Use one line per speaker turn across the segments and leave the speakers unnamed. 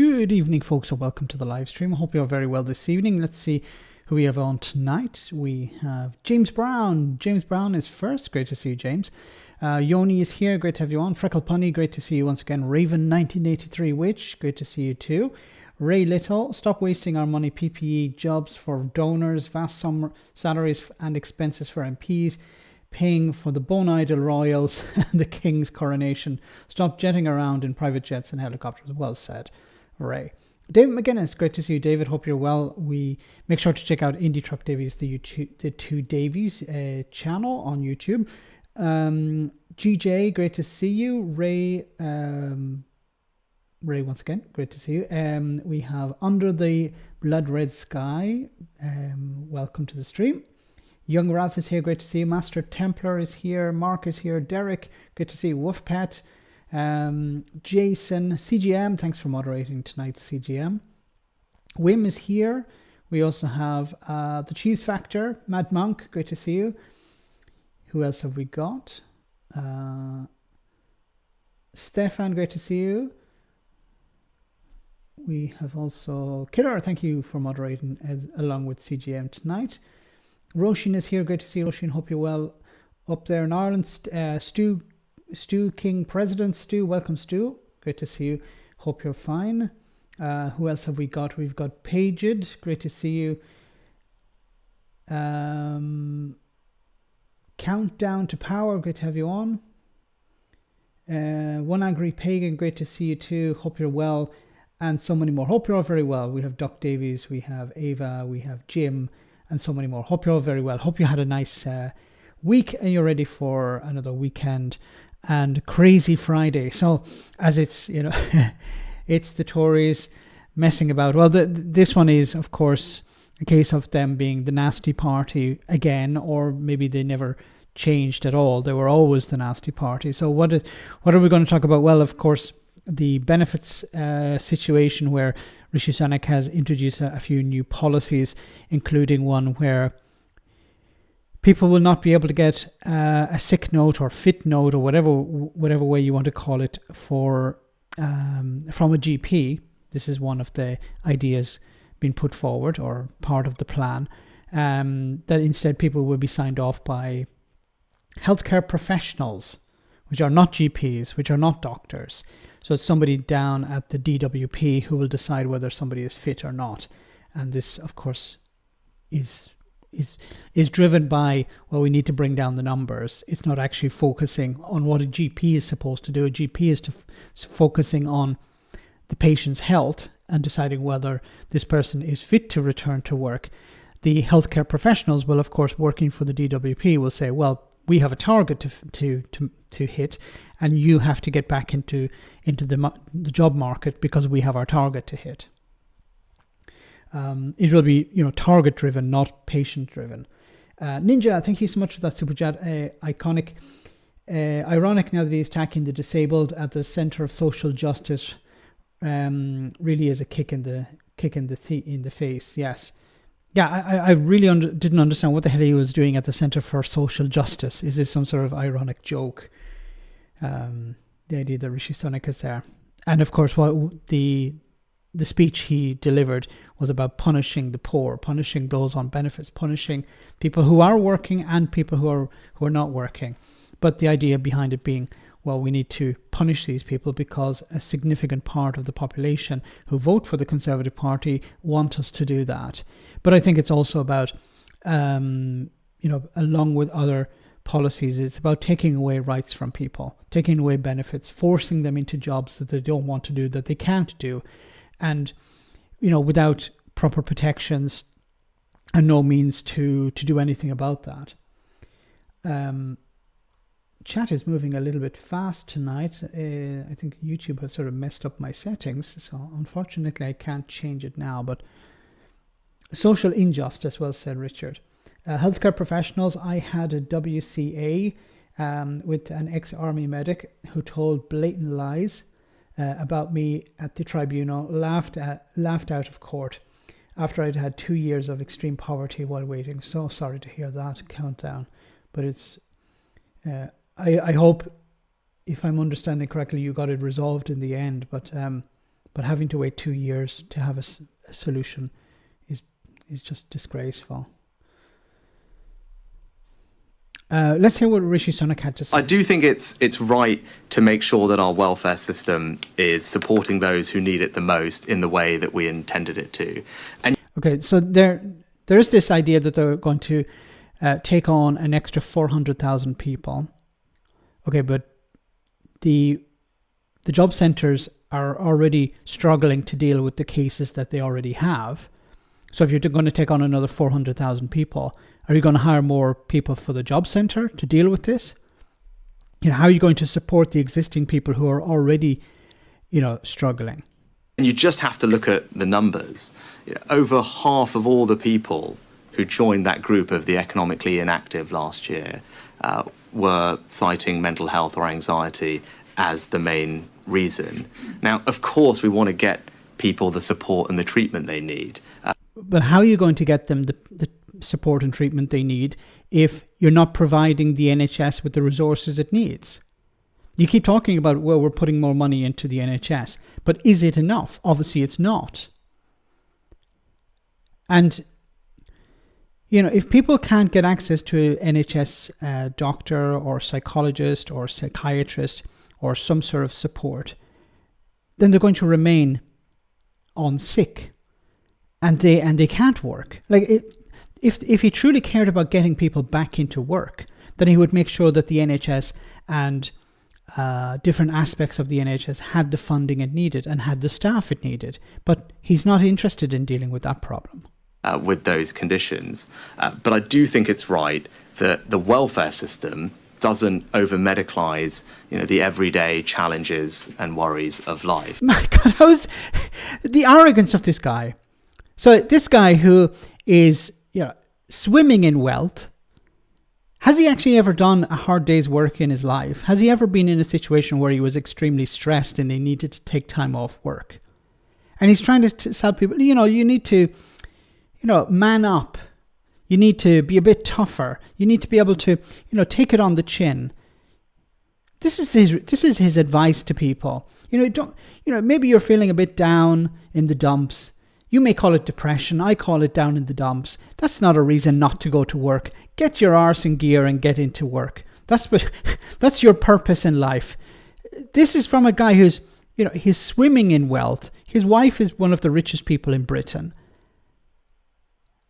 Good evening, folks, and welcome to the live stream. I hope you're very well this evening. Let's see who we have on tonight. We have James Brown. James Brown is first. Great to see you, James. Yoni is here. Great to have you on. Freckle Punny, great to see you once again. Raven 1983 Witch, great to see you too. Ray Little, stop wasting our money. PPE jobs for donors, vast salaries and expenses for MPs, paying for the bone idol royals and the king's coronation. Stop jetting around in private jets and helicopters. Well said, Ray. David McGuinness, great to see you, David. Hope you're well. We make sure to check out Indie Truck Davies, the two Davies channel on YouTube. GJ, great to see you. Ray, once again, great to see you. We have Under the Blood Red Sky. Welcome to the stream. Young Ralph is here, great to see you. Master Templar is here. Mark is here. Derek, good to see you. Wolfpet. Jason, CGM, thanks for moderating tonight, CGM. Wim is here. We also have the Cheese Factor, Mad Monk, great to see you. Who else have we got? Stefan, great to see you. We have also Killer, thank you for moderating along with CGM tonight. Roshin is here, great to see you, Roshin. Hope you're well up there in Ireland. Stu King President, Stu, welcome Stu, great to see you. Hope you're fine. Who else have we got? We've got Paged, great to see you. Countdown to Power, great to have you on. One Angry Pagan, great to see you too. Hope you're well. And so many more. Hope you're all very well. We have Doc Davies, we have Ava, we have Jim, and so many more. Hope you're all very well. Hope you had a nice week and you're ready for another weekend and crazy Friday. So as it's, it's the Tories messing about. Well, this one is, of course, a case of them being the nasty party again, or maybe they never changed at all. They were always the nasty party. So what are we going to talk about? Well, of course, the benefits situation where Rishi Sunak has introduced a few new policies, including one where people will not be able to get a sick note or fit note or whatever way you want to call it from a GP. This is one of the ideas being put forward or part of the plan, that instead people will be signed off by healthcare professionals, which are not GPs, which are not doctors. So it's somebody down at the DWP who will decide whether somebody is fit or not. And this, of course, is driven by, well, we need to bring down the numbers. It's not actually focusing on what a GP is supposed to do. A GP is focusing on the patient's health and deciding whether this person is fit to return to work. The healthcare professionals will, of course, working for the DWP, will say, well, we have a target to hit, and you have to get back into the job market because we have our target to hit. It will be, target driven, not patient driven. Ninja, thank you so much for that super chat. Ironic now that he's attacking the disabled at the center of social justice. Really is a kick in the face. Yes. Yeah, I really didn't understand what the hell he was doing at the Center for Social Justice. Is this some sort of ironic joke? The idea that Rishi Sunak is there. And of course, what the speech he delivered was about punishing the poor, punishing those on benefits, punishing people who are working and people who are not working. But the idea behind it being, well, we need to punish these people because a significant part of the population who vote for the Conservative Party want us to do that. But I think it's also about, along with other policies, it's about taking away rights from people, taking away benefits, forcing them into jobs that they don't want to do, that they can't do, and, without proper protections and no means to do anything about that. Chat is moving a little bit fast tonight. I think YouTube has sort of messed up my settings, so unfortunately I can't change it now. But social injustice, well said, Richard. Healthcare professionals, I had a WCA with an ex-army medic who told blatant lies about me at the tribunal, laughed out of court after I'd had 2 years of extreme poverty while waiting. So sorry to hear that. Countdown. But it's... I hope, if I'm understanding correctly, you got it resolved in the end. But but having to wait 2 years to have a solution is just disgraceful. Let's hear what Rishi Sunak had to say.
I do think it's right to make sure that our welfare system is supporting those who need it the most in the way that we intended it to. And
okay, so there's this idea that they're going to take on an extra 400,000 people. Okay, but the job centres are already struggling to deal with the cases that they already have. So if you're going to take on another 400,000 people, are you going to hire more people for the job centre to deal with this? How are you going to support the existing people who are already, struggling?
And you just have to look at the numbers. Over half of all the people who joined that group of the economically inactive last year were citing mental health or anxiety as the main reason. Now, of course, we want to get people the support and the treatment they need.
But how are you going to get them the support and treatment they need if you're not providing the NHS with the resources it needs? You keep talking about, well, we're putting more money into the NHS, but is it enough? Obviously, it's not. And, if people can't get access to an NHS doctor or psychologist or psychiatrist or some sort of support, then they're going to remain on sick. And they can't work. If he truly cared about getting people back into work, then he would make sure that the NHS and different aspects of the NHS had the funding it needed and had the staff it needed. But he's not interested in dealing with that problem.
With those conditions. But I do think it's right that the welfare system doesn't over-medicalise, the everyday challenges and worries of life.
My God, how's the arrogance of this guy? So this guy who is swimming in wealth, has he actually ever done a hard day's work in his life? Has he ever been in a situation where he was extremely stressed and they needed to take time off work? And he's trying to tell people, you need to, man up. You need to be a bit tougher. You need to be able to, take it on the chin. This is his advice to people. Maybe you're feeling a bit down in the dumps. You may call it depression. I call it down in the dumps. That's not a reason not to go to work. Get your arse in gear and get into work. That's your purpose in life. This is from a guy who's, he's swimming in wealth. His wife is one of the richest people in Britain.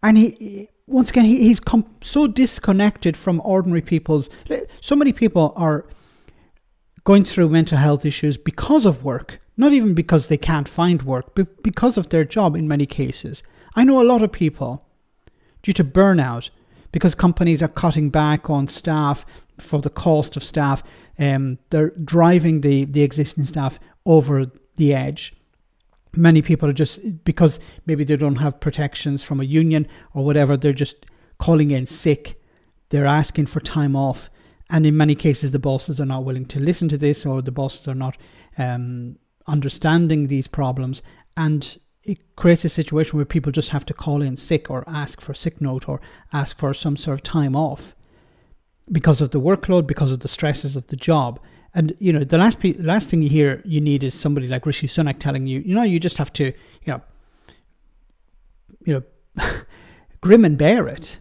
And he's so disconnected from ordinary people's. So many people are going through mental health issues because of work. Not even because they can't find work, but because of their job in many cases. I know a lot of people, due to burnout, because companies are cutting back on staff for the cost of staff, they're driving the existing staff over the edge. Many people are just, because maybe they don't have protections from a union or whatever, they're just calling in sick. They're asking for time off. And in many cases, the bosses are not willing to listen to this, or the bosses are not understanding these problems, and it creates a situation where people just have to call in sick or ask for a sick note or ask for some sort of time off because of the workload, because of the stresses of the job. And the last thing you need is somebody like Rishi Sunak telling you, you just have to grim and bear it.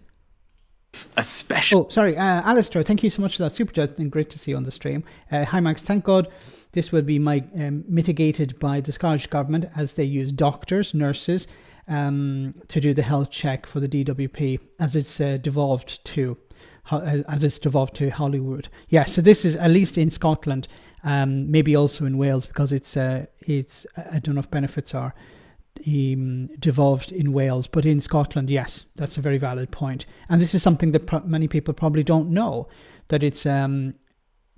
Especially
Alistair, thank you so much for that super chat, and great to see you on the stream. Hi Max, thank God this will be mitigated by the Scottish Government as they use doctors, nurses to do the health check for the DWP as it's devolved to Hollywood. Yeah, so this is at least in Scotland, maybe also in Wales, because it's I don't know if benefits are devolved in Wales, but in Scotland, yes, that's a very valid point. And this is something that many people probably don't know, that it's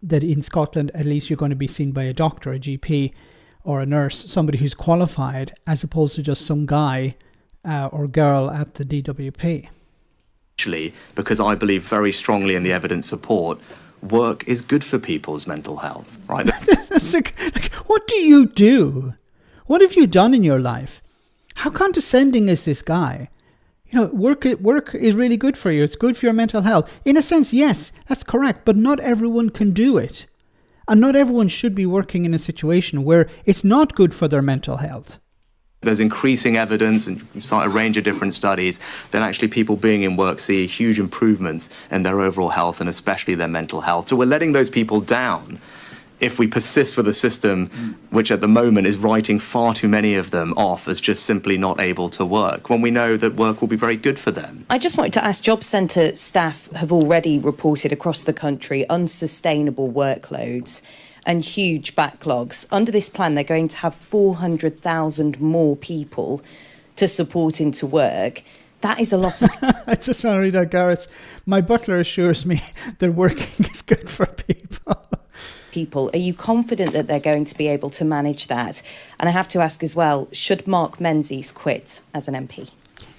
that in Scotland, at least you're going to be seen by a doctor, a GP, or a nurse, somebody who's qualified, as opposed to just some guy or girl at the DWP.
Actually, because I believe very strongly in the evidence support, work is good for people's mental health, right?
What do you do? What have you done in your life? How condescending is this guy? Work is really good for you. It's good for your mental health. In a sense, yes, that's correct, but not everyone can do it. And not everyone should be working in a situation where it's not good for their mental health.
There's increasing evidence, and you cite a range of different studies, that actually people being in work see huge improvements in their overall health and especially their mental health. So we're letting those people down if we persist with a system which at the moment is writing far too many of them off as just simply not able to work, when we know that work will be very good for them.
I just wanted to ask, Job Centre staff have already reported across the country unsustainable workloads and huge backlogs. Under this plan, they're going to have 400,000 more people to support into work. That is a lot of...
I just want to read out Garrett's. My butler assures me that working is good for people.
Are you confident that they're going to be able to manage that? And I have to ask as well, should Mark Menzies quit as an MP?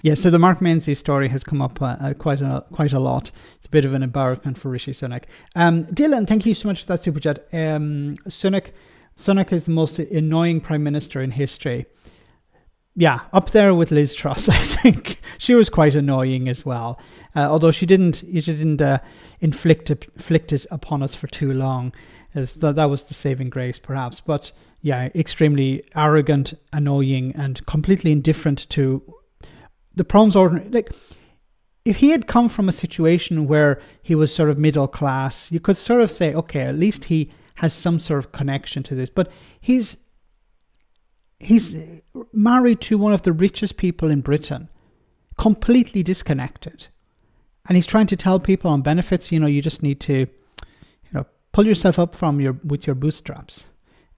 Yeah, so the Mark Menzies story has come up quite a lot. It's a bit of an embarrassment for Rishi Sunak. Dylan, thank you so much for that super chat. Sunak is the most annoying prime minister in history. Yeah, up there with Liz Truss, I think. She was quite annoying as well. Although she didn't inflict it upon us for too long. That was the saving grace, perhaps. But yeah, extremely arrogant, annoying, and completely indifferent to the problems. Like, if he had come from a situation where he was sort of middle class, you could sort of say, okay, at least he has some sort of connection to this. But he's married to one of the richest people in Britain, completely disconnected. And he's trying to tell people on benefits, you just need to, pull yourself up with your bootstraps.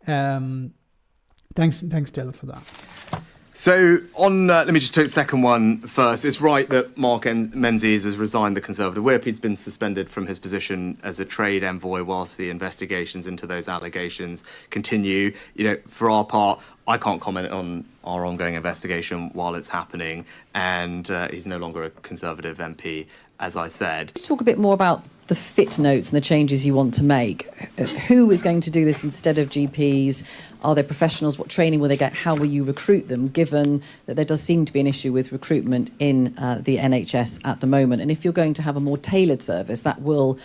Thanks, Dylan, for that.
So let me just take the second one first. It's right that Mark Menzies has resigned the Conservative whip. He's been suspended from his position as a trade envoy whilst the investigations into those allegations continue. For our part, I can't comment on our ongoing investigation while it's happening, and he's no longer a Conservative MP, as I said.
Could you talk a bit more about the fit notes and the changes you want to make? Who is going to do this instead of GPs? Are there professionals? What training will they get? How will you recruit them, given that there does seem to be an issue with recruitment in the NHS at the moment? And if you're going to have a more tailored service, that will,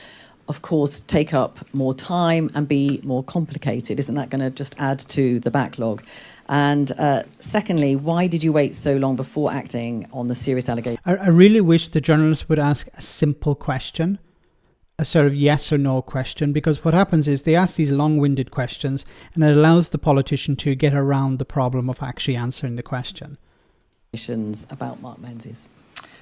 of course, take up more time and be more complicated. Isn't that going to just add to the backlog? And secondly, why did you wait so long before acting on the serious allegation?
I really wish the journalists would ask a simple question, a sort of yes or no question, because what happens is they ask these long-winded questions and it allows the politician to get around the problem of actually answering the question.
About Mark Menzies.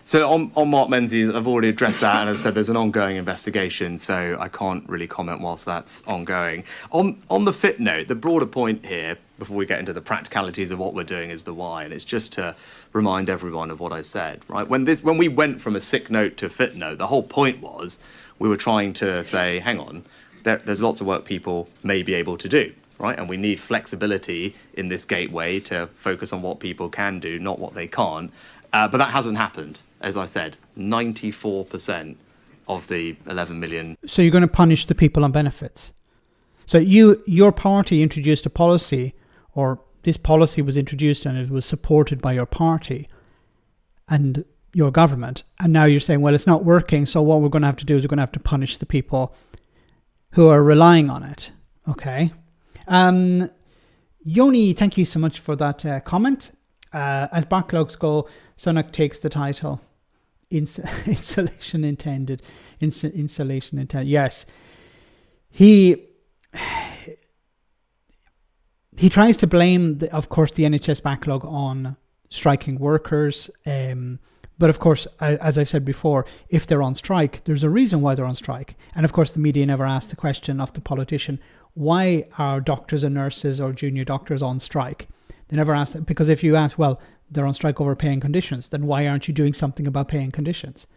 So on Mark Menzies, I've already addressed that, and as I said, there's an ongoing investigation, so I can't really comment whilst that's ongoing. On the fit note, the broader point here, before we get into the practicalities of what we're doing, is the why, and it's just to remind everyone of what I said, right? When we went from a sick note to a fit note, the whole point was we were trying to say, hang on, there's lots of work people may be able to do, right? And we need flexibility in this gateway to focus on what people can do, not what they can't. But that hasn't happened. As I said, 94% of the 11 million.
So you're going to punish the people on benefits. So your party introduced a policy, or this policy was introduced and it was supported by your party and your government. And now you're saying, well, it's not working. So what we're going to have to do is we're going to have to punish the people who are relying on it. Okay. Yoni, thank you so much for that comment. As backlogs go, Sunak takes the title. Insulation intended. Insulation intended. Yes. He tries to blame, of course, the NHS backlog on striking workers. But of course, as I said before, if they're on strike, there's a reason why they're on strike. And of course, the media never asked the question of the politician, why are doctors and nurses or junior doctors on strike? They never asked that, because if you ask, well, they're on strike over pay and conditions, then why aren't you doing something about pay and conditions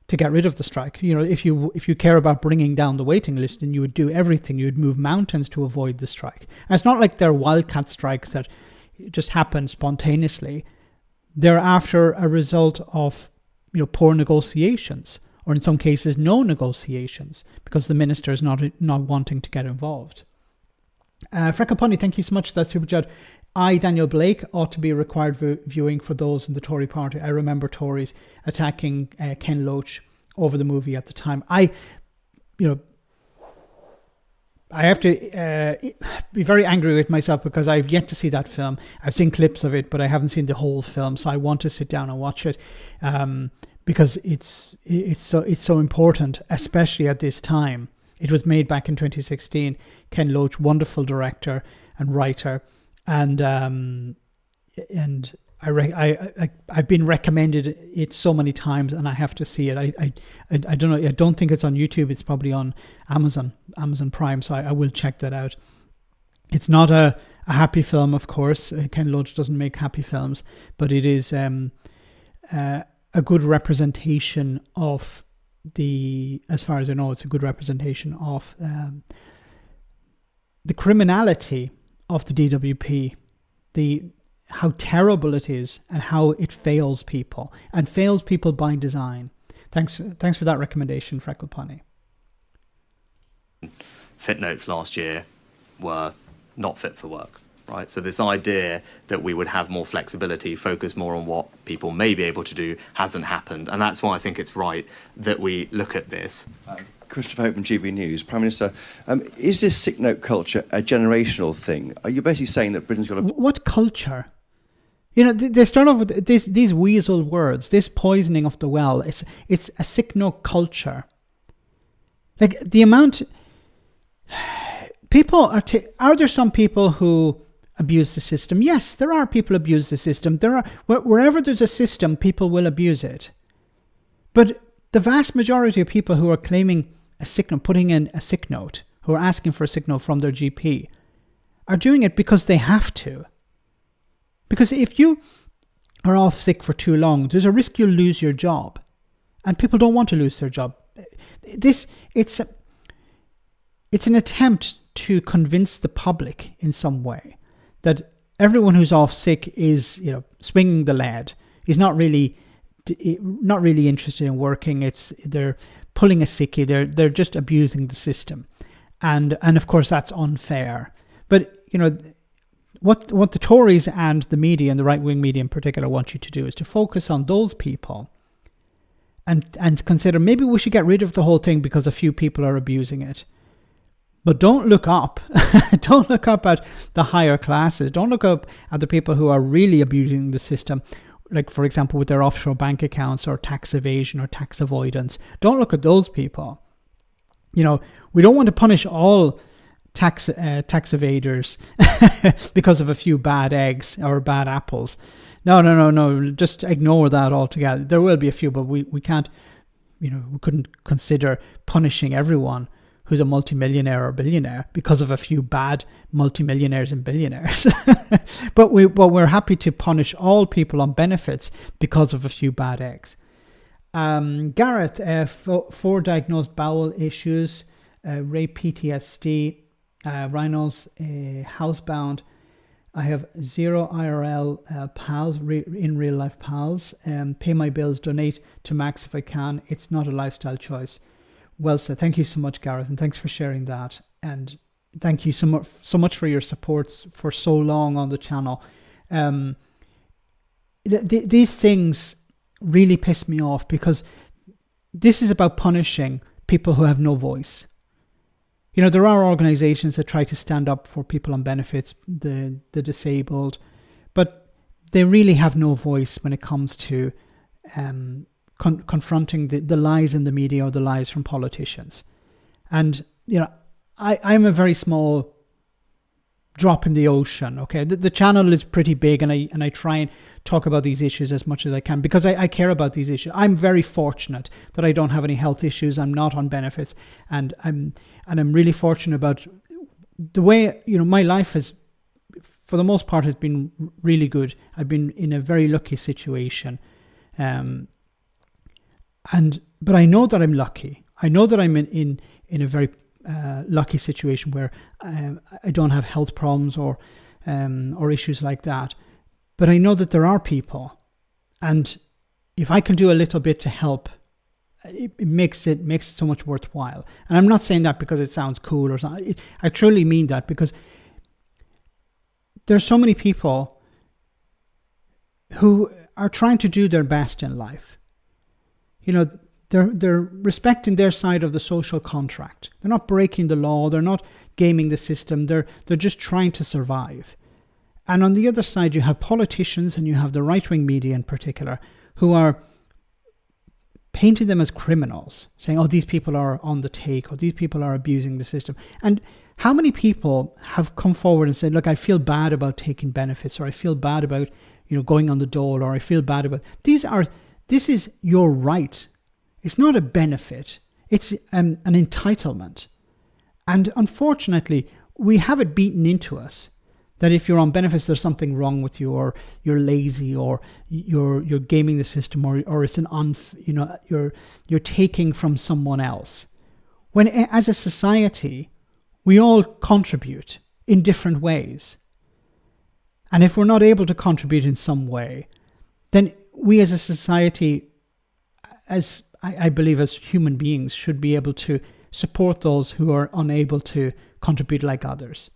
to get rid of the strike? If you care about bringing down the waiting list, then you would do everything. You would move mountains to avoid the strike. And it's not like they're wildcat strikes that just happen spontaneously. They're after a result of poor negotiations, or in some cases no negotiations, because the minister is not wanting to get involved. Frekaponi, thank you so much for that super chat. Daniel Blake, ought to be required viewing for those in the Tory party. I remember Tories attacking Ken Loach over the movie at the time. I have to be very angry with myself because I've yet to see that film. I've seen clips of it, but I haven't seen the whole film. So I want to sit down and watch it because it's so important, especially at this time. It was made back in 2016. Ken Loach, wonderful director and writer, and I've been recommended it so many times, and I have to see it. I don't know. I don't think it's on YouTube. It's probably on Amazon Prime. So I will check that out. It's not a happy film, of course. Ken Loach doesn't make happy films, but it is a good representation of as far as I know, it's a good representation of the criminality of the DWP, how terrible it is, and how it fails people by design. Thanks for that recommendation, Freckle Pony.
Fit notes last year were not fit for work, right? So this idea that we would have more flexibility, focus more on what people may be able to do, hasn't happened. And that's why I think it's right that we look at this.
Christopher Hope from GB News. Prime Minister, is this sick note culture a generational thing? Are you basically saying that Britain's got a...
What culture? You know, they start off with these weasel words, this poisoning of the well. It's a sick note culture. Like the amount... People are there some people who abuse the system? Yes, there are people who abuse the system. There are wherever there's a system, people will abuse it. But the vast majority of people who are claiming a sick note, putting in a sick note, who are asking for a sick note from their GP, are doing it because they have to. Because if you are off sick for too long, there's a risk you'll lose your job, and people don't want to lose their job. It's an attempt to convince the public in some way that everyone who's off sick is, swinging the lead, is not really interested in working. They're pulling a sickie. They're just abusing the system, and of course that's unfair. But what the Tories and the media, and the right wing media in particular, want you to do is to focus on those people, and consider maybe we should get rid of the whole thing because a few people are abusing it. But don't look up. Don't look up at the higher classes. Don't look up at the people who are really abusing the system, like, for example, with their offshore bank accounts or tax evasion or tax avoidance. Don't look at those people. We don't want to punish all tax evaders because of a few bad eggs or bad apples. No. Just ignore that altogether. There will be a few, but we can't, we couldn't consider punishing everyone who's a multimillionaire or billionaire because of a few bad multimillionaires and billionaires. but we're happy to punish all people on benefits because of a few bad eggs. Gareth, 4 diagnosed bowel issues, rape, PTSD, rhinos, housebound. I have 0 IRL pals, in real life pals. Pay my bills, donate to Max if I can. It's not a lifestyle choice. Well said. Thank you so much, Gareth, and thanks for sharing that. And thank you so much for your support for so long on the channel. These things really piss me off because this is about punishing people who have no voice. There are organizations that try to stand up for people on benefits, the disabled, but they really have no voice when it comes to confronting the lies in the media or the lies from politicians. And, I'm a very small drop in the ocean. Okay. The channel is pretty big, and I try and talk about these issues as much as I can because I care about these issues. I'm very fortunate that I don't have any health issues. I'm not on benefits, and I'm really fortunate about the way, my life has, for the most part, has been really good. I've been in a very lucky situation. But I know that I'm lucky. I know that I'm in a very lucky situation where I don't have health problems or issues like that. But I know that there are people, and if I can do a little bit to help, it makes it so much worthwhile. And I'm not saying that because it sounds cool or something. I truly mean that because there's so many people who are trying to do their best in life. They're respecting their side of the social contract. They're not breaking the law. They're not gaming the system. They're just trying to survive. And on the other side, you have politicians, and you have the right-wing media in particular, who are painting them as criminals, saying, oh, these people are on the take, or these people are abusing the system. And how many people have come forward and said, look, I feel bad about taking benefits, or I feel bad about, going on the dole, or I feel bad about... This is your right. It's not a benefit. It's an entitlement. And unfortunately, we have it beaten into us that if you're on benefits, there's something wrong with you, or you're lazy, or you're gaming the system, or it's you're taking from someone else. When as a society, we all contribute in different ways. And if we're not able to contribute in some way, then we as a society, as I believe as human beings, should be able to support those who are unable to contribute like others.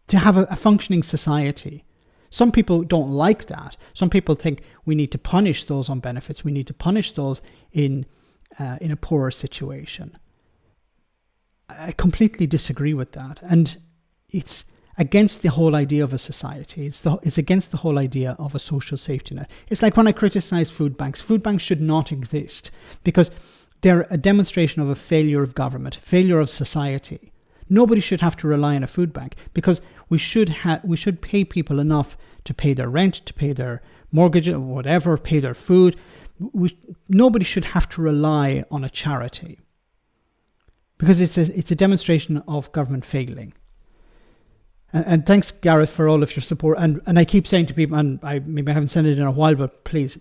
To have a functioning society. Some people don't like that. Some people think we need to punish those on benefits. We need to punish those in a poorer situation. I completely disagree with that. And it's against the whole idea of a society. It's against the whole idea of a social safety net. It's like when I criticize food banks. Food banks should not exist because they're a demonstration of a failure of government, failure of society. Nobody should have to rely on a food bank because we should pay people enough to pay their rent, to pay their mortgage, or whatever, pay their food. Nobody should have to rely on a charity because it's a demonstration of government failing. And thanks, Gareth, for all of your support. And I keep saying to people, and I haven't said it in a while, but please,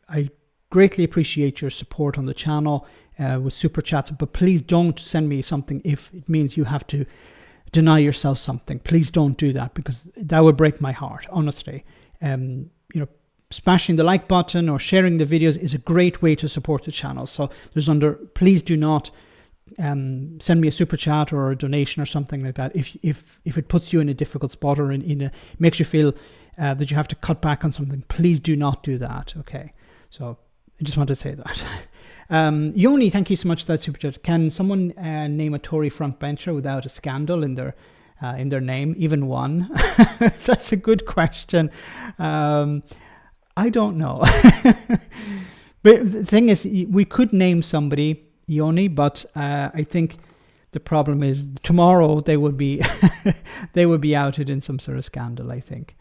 I greatly appreciate your support on the channel with super chats. But please don't send me something if it means you have to deny yourself something. Please don't do that because that would break my heart, honestly. Smashing the like button or sharing the videos is a great way to support the channel. So please do not send me a super chat or a donation or something like that if it puts you in a difficult spot or makes you feel that you have to cut back on something. Please do not do that. Okay, so I just want to say that. Yoni, thank you so much for that super chat. Can someone name a Tory frontbencher without a scandal in their name, even one? That's a good question. I don't know. But the thing is, we could name somebody, Yoni, but I think the problem is tomorrow they would be outed in some sort of scandal, I think.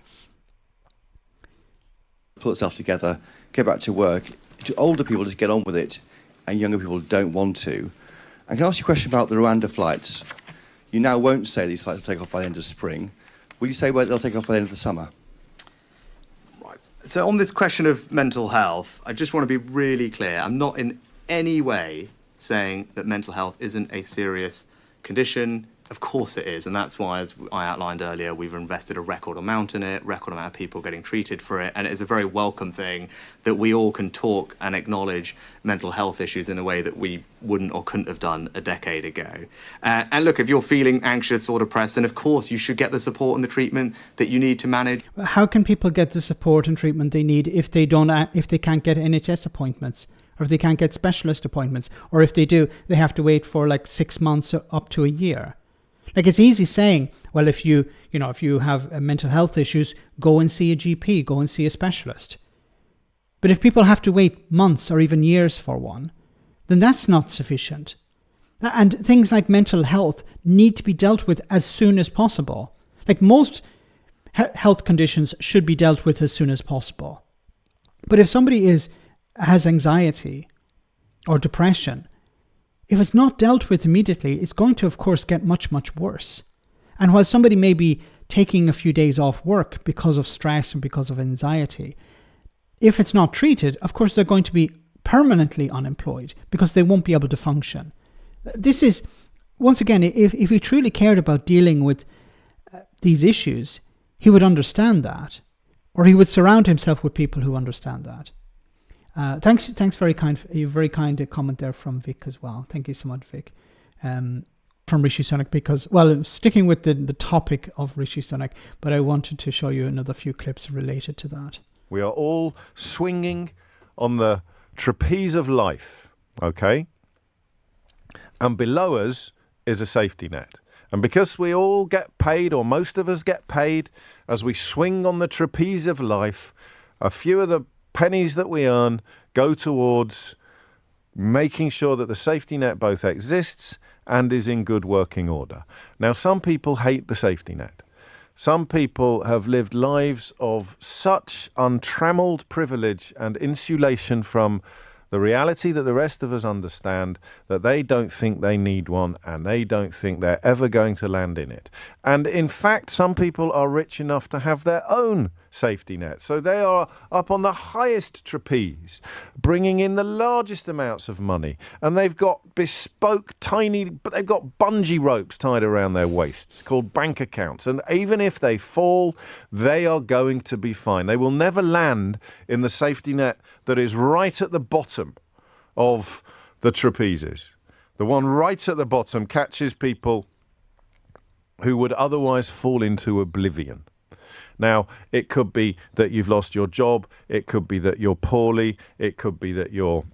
Pull itself together, get back to work. To older people, just get on with it, and younger people don't want to. I can ask you a question about the Rwanda flights. You now won't say these flights will take off by the end of spring. Will you say they'll take off by the end of the summer?
Right. So on this question of mental health, I just want to be really clear. I'm not in any way saying that mental health isn't a serious condition. Of course it is, and that's why, as I outlined earlier, we've invested a record amount in it, record amount of people getting treated for it, and it is a very welcome thing that we all can talk and acknowledge mental health issues in a way that we wouldn't or couldn't have done a decade ago. And look, if you're feeling anxious or depressed, then of course you should get the support and the treatment that you need to manage.
How can people get the support and treatment they need if they can't get NHS appointments? Or if they can't get specialist appointments? Or if they do, they have to wait for like 6 months up to a year? Like, it's easy saying, well, if you have mental health issues, go and see a GP, go and see a specialist. But if people have to wait months or even years for one, then that's not sufficient. And things like mental health need to be dealt with as soon as possible. Like, most health conditions should be dealt with as soon as possible. But if somebody has anxiety or depression, if it's not dealt with immediately, it's going to, of course, get much, much worse. And while somebody may be taking a few days off work because of stress and because of anxiety, if it's not treated, of course, they're going to be permanently unemployed because they won't be able to function. This is, once again, if he truly cared about dealing with these issues, he would understand that, or he would surround himself with people who understand that. Thanks, very kind comment there from Vic as well. Thank you so much, Vic. From Rishi Sunak, because, well, sticking with the topic of Rishi Sunak, but I wanted to show you another few clips related to that.
We are all swinging on the trapeze of life, okay? And below us is a safety net. And because we all get paid, or most of us get paid, as we swing on the trapeze of life, a few of the pennies that we earn go towards making sure that the safety net both exists and is in good working order. Now, some people hate the safety net. Some people have lived lives of such untrammeled privilege and insulation from the reality that the rest of us understand that they don't think they need one, and they don't think they're ever going to land in it. And in fact, some people are rich enough to have their own safety net. So they are up on the highest trapeze, bringing in the largest amounts of money. And they've got bespoke, but they've got bungee ropes tied around their waists called bank accounts. And even if they fall, they are going to be fine. They will never land in the safety net that is right at the bottom of the trapezes. The one right at the bottom catches people who would otherwise fall into oblivion. Now, it could be that you've lost your job. It could be that you're poorly. It could be that you're,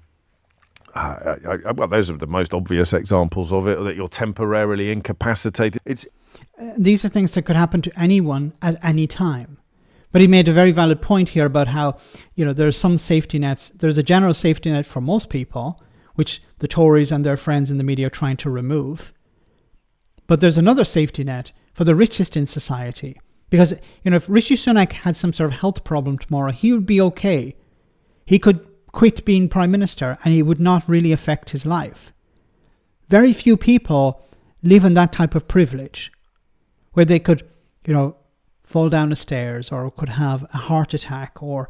well, those are the most obvious examples of it, that you're temporarily incapacitated.
These are things that could happen to anyone at any time. But he made a very valid point here about how, there's some safety nets. There's a general safety net for most people, which the Tories and their friends in the media are trying to remove. But there's another safety net for the richest in society. Because, if Rishi Sunak had some sort of health problem tomorrow, he would be okay. He could quit being Prime Minister and it would not really affect his life. Very few people live in that type of privilege where they could, fall down the stairs, or could have a heart attack, or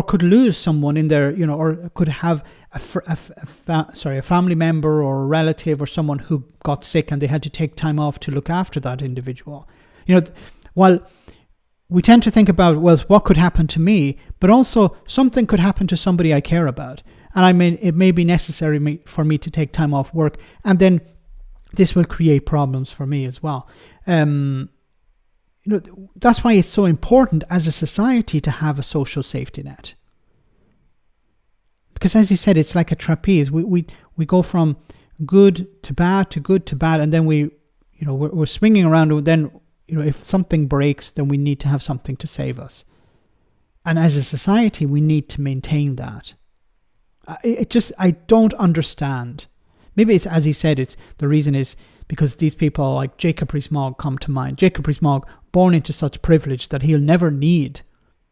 could lose someone in their, or could have a family member or a relative or someone who got sick and they had to take time off to look after that individual. While we tend to think about, well, what could happen to me, but also something could happen to somebody I care about. And it may be necessary for me to take time off work, and then this will create problems for me as well. That's why it's so important as a society to have a social safety net. Because as he said, it's like a trapeze. We go from good to bad to good to bad, and then we're swinging around, and then if something breaks, then we need to have something to save us. And as a society, we need to maintain that. I don't understand. Maybe it's, as he said, the reason is because these people like Jacob Rees-Mogg come to mind. Jacob Rees-Mogg, born into such privilege that he'll never need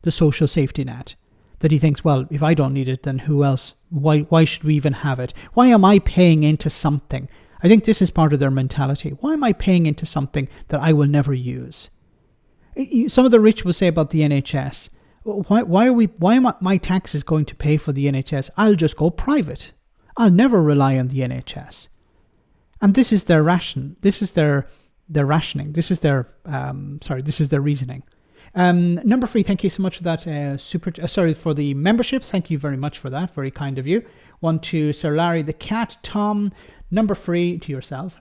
the social safety net. That he thinks, well, if I don't need it, then who else? Why should we even have it? Why am I paying into something? I think this is part of their mentality. Why am I paying into something that I will never use? Some of the rich will say about the NHS, why am my taxes going to pay for the NHS? I'll just go private. I'll never rely on the NHS. And this is their ration. This is their rationing. This is their this is their reasoning. Number 3, thank you so much for that. For the memberships. Thank you very much for that. Very kind of you. One to Sir Larry the Cat, Tom. Number 3 to yourself.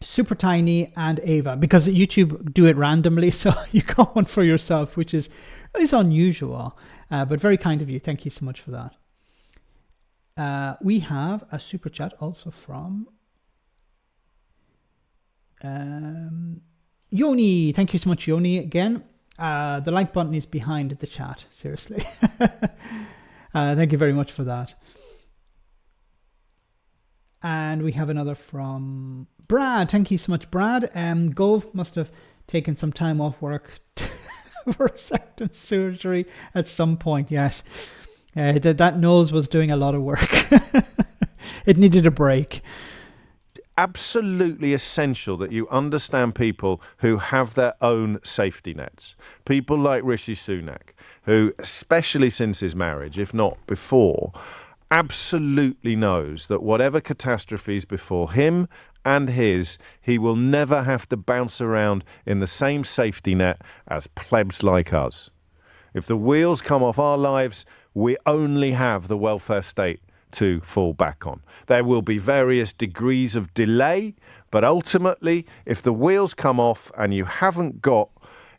Super Tiny and Ava, because YouTube do it randomly, so you got one for yourself, which is unusual, but very kind of you. Thank you so much for that. We have a super chat also from Yoni. Thank you so much, Yoni, again. The like button is behind the chat, seriously. Thank you very much for that. And we have another from Brad. Thank you so much, Brad. Gove must have taken some time off work for a second surgery at some point. Yes, that nose was doing a lot of work. It needed a break.
Absolutely essential that you understand people who have their own safety nets. People like Rishi Sunak, who, especially since his marriage, if not before, absolutely knows that whatever catastrophes befall him and his, he will never have to bounce around in the same safety net as plebs like us. If the wheels come off our lives, we only have the welfare state to fall back on. There will be various degrees of delay, but ultimately, if the wheels come off and you haven't got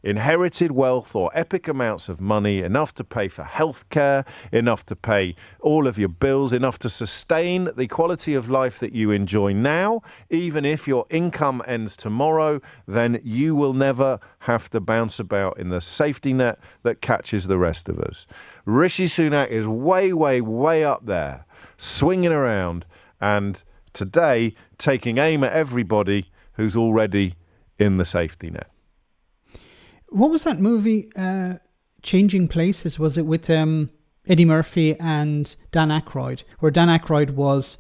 inherited wealth or epic amounts of money, enough to pay for healthcare, enough to pay all of your bills, enough to sustain the quality of life that you enjoy now. Even if your income ends tomorrow, then you will never have to bounce about in the safety net that catches the rest of us. Rishi Sunak is way, way, way up there, swinging around, and today taking aim at everybody who's already in the safety net.
What was that movie, Changing Places? Was it with Eddie Murphy and Dan Aykroyd? Where Dan Aykroyd was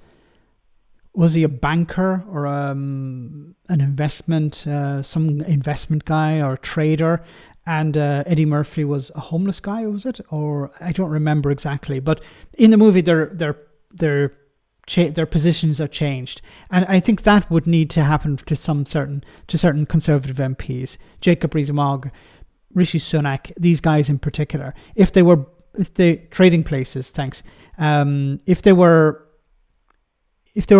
he a banker or an investment, some investment guy or trader? And Eddie Murphy was a homeless guy, was it? Or I don't remember exactly. But in the movie, their positions are changed, and I think that would need to happen to certain Conservative MPs, Jacob Rees-Mogg, Rishi Sunak, these guys in particular. If they trading places, if they were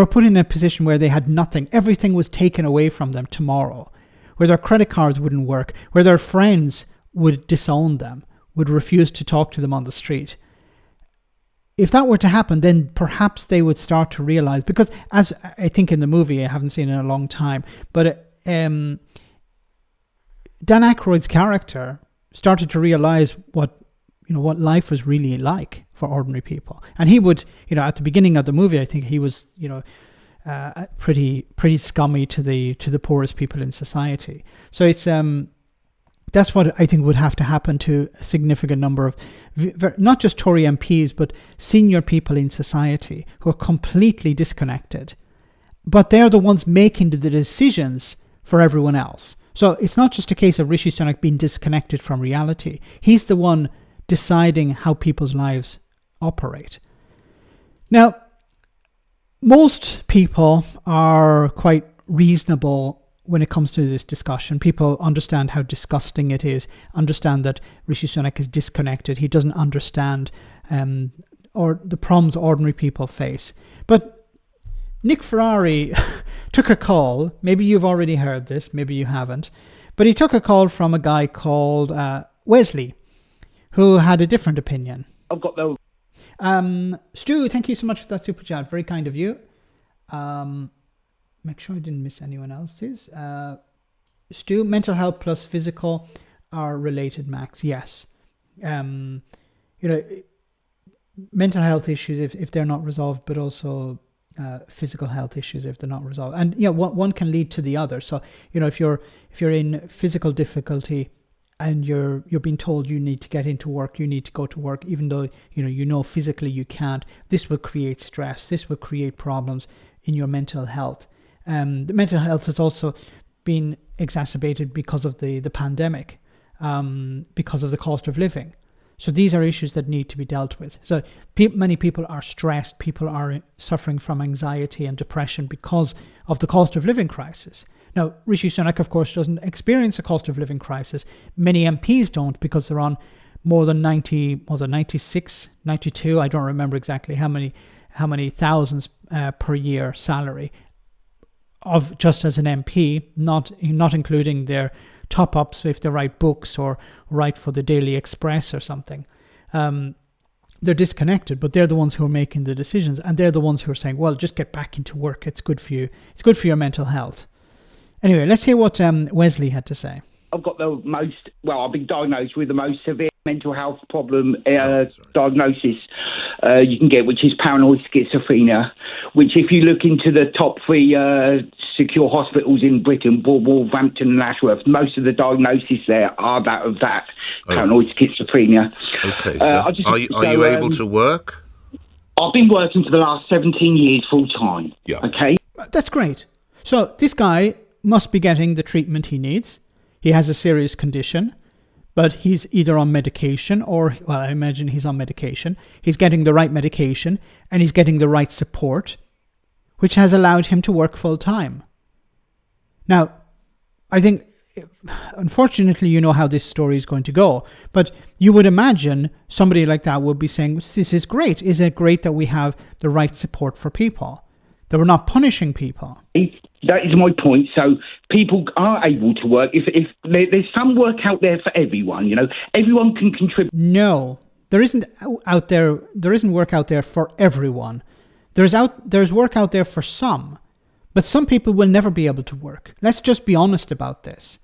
put in a position where they had nothing, everything was taken away from them tomorrow, where their credit cards wouldn't work, where their friends would disown them, would refuse to talk to them on the street. If that were to happen, then perhaps they would start to realize, because as I think in the movie, I haven't seen it in a long time, but Dan Aykroyd's character started to realize what life was really like for ordinary people. And he would, at the beginning of the movie, I think he was, pretty scummy to the poorest people in society. So it's that's what I think would have to happen to a significant number of, not just Tory MPs, but senior people in society who are completely disconnected. But they're the ones making the decisions for everyone else. So it's not just a case of Rishi Sunak being disconnected from reality. He's the one deciding how people's lives operate. Now, most people are quite reasonable when it comes to this discussion. People understand how disgusting it is, understand that Rishi Sunak is disconnected. He doesn't understand or the problems ordinary people face. But Nick Ferrari took a call. Maybe you've already heard this, maybe you haven't. But he took a call from a guy called Wesley, who had a different opinion.
I've got those.
Stu, thank you so much for that super chat. Very kind of you. Make sure I didn't miss anyone else's. Stu, mental health plus physical are related, Max. Yes. Mental health issues if they're not resolved, but also physical health issues if they're not resolved. And one can lead to the other. So, if you're in physical difficulty and you're being told you need to get into work, you need to go to work, even though physically you can't, this will create stress. This will create problems in your mental health. The mental health has also been exacerbated because of the pandemic, because of the cost of living. So these are issues that need to be dealt with. So many people are stressed. People are suffering from anxiety and depression because of the cost of living crisis. Now, Rishi Sunak, of course, doesn't experience a cost of living crisis. Many MPs don't, because they're on more than 96, 92, I don't remember exactly how many thousands per year salary of just as an MP, not including their top-ups if they write books or write for the Daily Express or something. They're disconnected, but they're the ones who are making the decisions, and they're the ones who are saying, well, just get back into work. It's good for you. It's good for your mental health. Anyway, let's hear what Wesley had to say.
I've got I've been diagnosed with the most severe mental health problem diagnosis you can get, which is paranoid schizophrenia, which if you look into the top 3 secure hospitals in Britain, Wolverhampton and Ashworth, most of the diagnoses there are that paranoid schizophrenia.
Okay, so are you able to work?
I've been working for the last 17 years full time.
Yeah.
Okay.
That's great. So this guy must be getting the treatment he needs. He has a serious condition, but he's either on medication I imagine he's on medication. He's getting the right medication and he's getting the right support, which has allowed him to work full time. Now, I think, unfortunately, you know how this story is going to go, but you would imagine somebody like that would be saying, this is great. Is it great that we have the right support for people, that we're not punishing people?
That is my point. So people are able to work, if there's some work out there for everyone, everyone can contribute.
No, there isn't out there. There isn't work out there for everyone. There's work out there for some, but some people will never be able to work. Let's just be honest about this.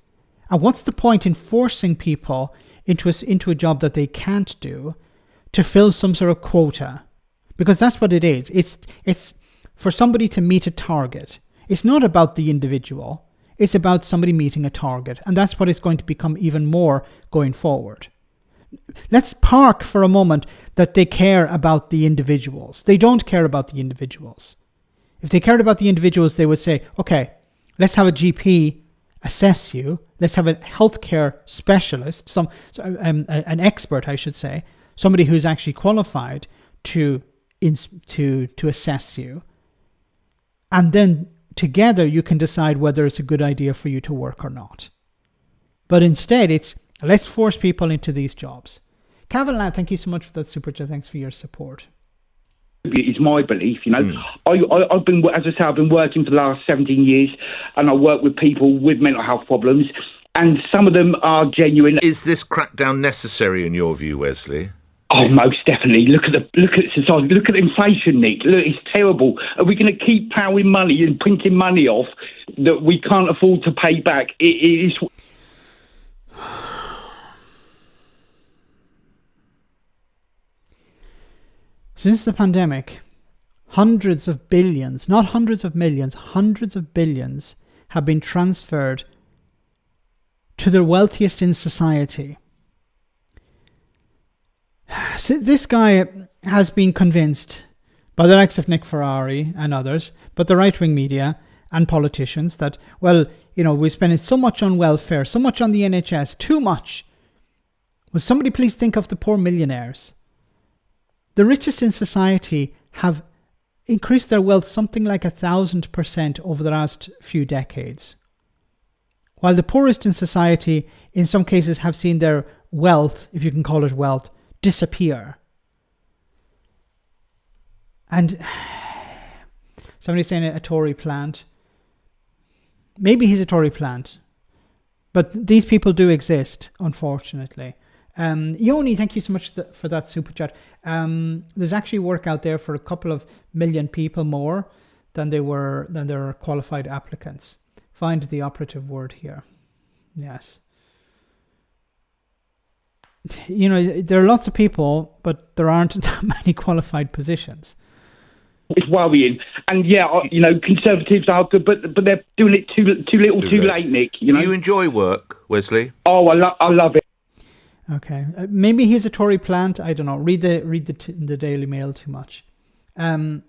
And what's the point in forcing people into a job that they can't do to fill some sort of quota? Because that's what it is. It's for somebody to meet a target. It's not about the individual. It's about somebody meeting a target. And that's what it's going to become even more going forward. Let's park for a moment that they care about the individuals. They don't care about the individuals. If they cared about the individuals, they would say, okay, let's have a GP assess you. Let's have a healthcare specialist, an expert, I should say, somebody who's actually qualified to assess you. And then together you can decide whether it's a good idea for you to work or not. But instead, it's let's force people into these jobs. Cavan, thank you so much for that super chat. Thanks for your support.
It's my belief, I've been, as I say, I've been working for the last 17 years, and I work with people with mental health problems, and some of them are genuine.
Is this crackdown necessary in your view, Wesley?
Oh, most definitely. Look at society. Look at inflation, Nick. Look, it's terrible. Are we going to keep plowing money and printing money off that we can't afford to pay back? It is.
Since the pandemic, hundreds of billions, not hundreds of millions, hundreds of billions have been transferred to the wealthiest in society. So this guy has been convinced by the likes of Nick Ferrari and others, but the right-wing media and politicians that, well, we're spending so much on welfare, so much on the NHS, too much. Will somebody please think of the poor millionaires? The richest in society have increased their wealth something like 1,000% over the last few decades, while the poorest in society in some cases have seen their wealth, if you can call it wealth, disappear. And somebody's saying a Tory plant. Maybe he's a Tory plant, but these people do exist, unfortunately. Yoni, thank you so much for that super chat. There's actually work out there for a couple of million people more than there are qualified applicants. Find the operative word here. Yes. There are lots of people, but there aren't that many qualified positions.
It's worrying. And Conservatives are good, but they're doing it too little, too late, Nick.
Do you enjoy work, Wesley?
Oh, I love it.
Okay, maybe he's a Tory plant. I don't know. Read the Daily Mail too much. To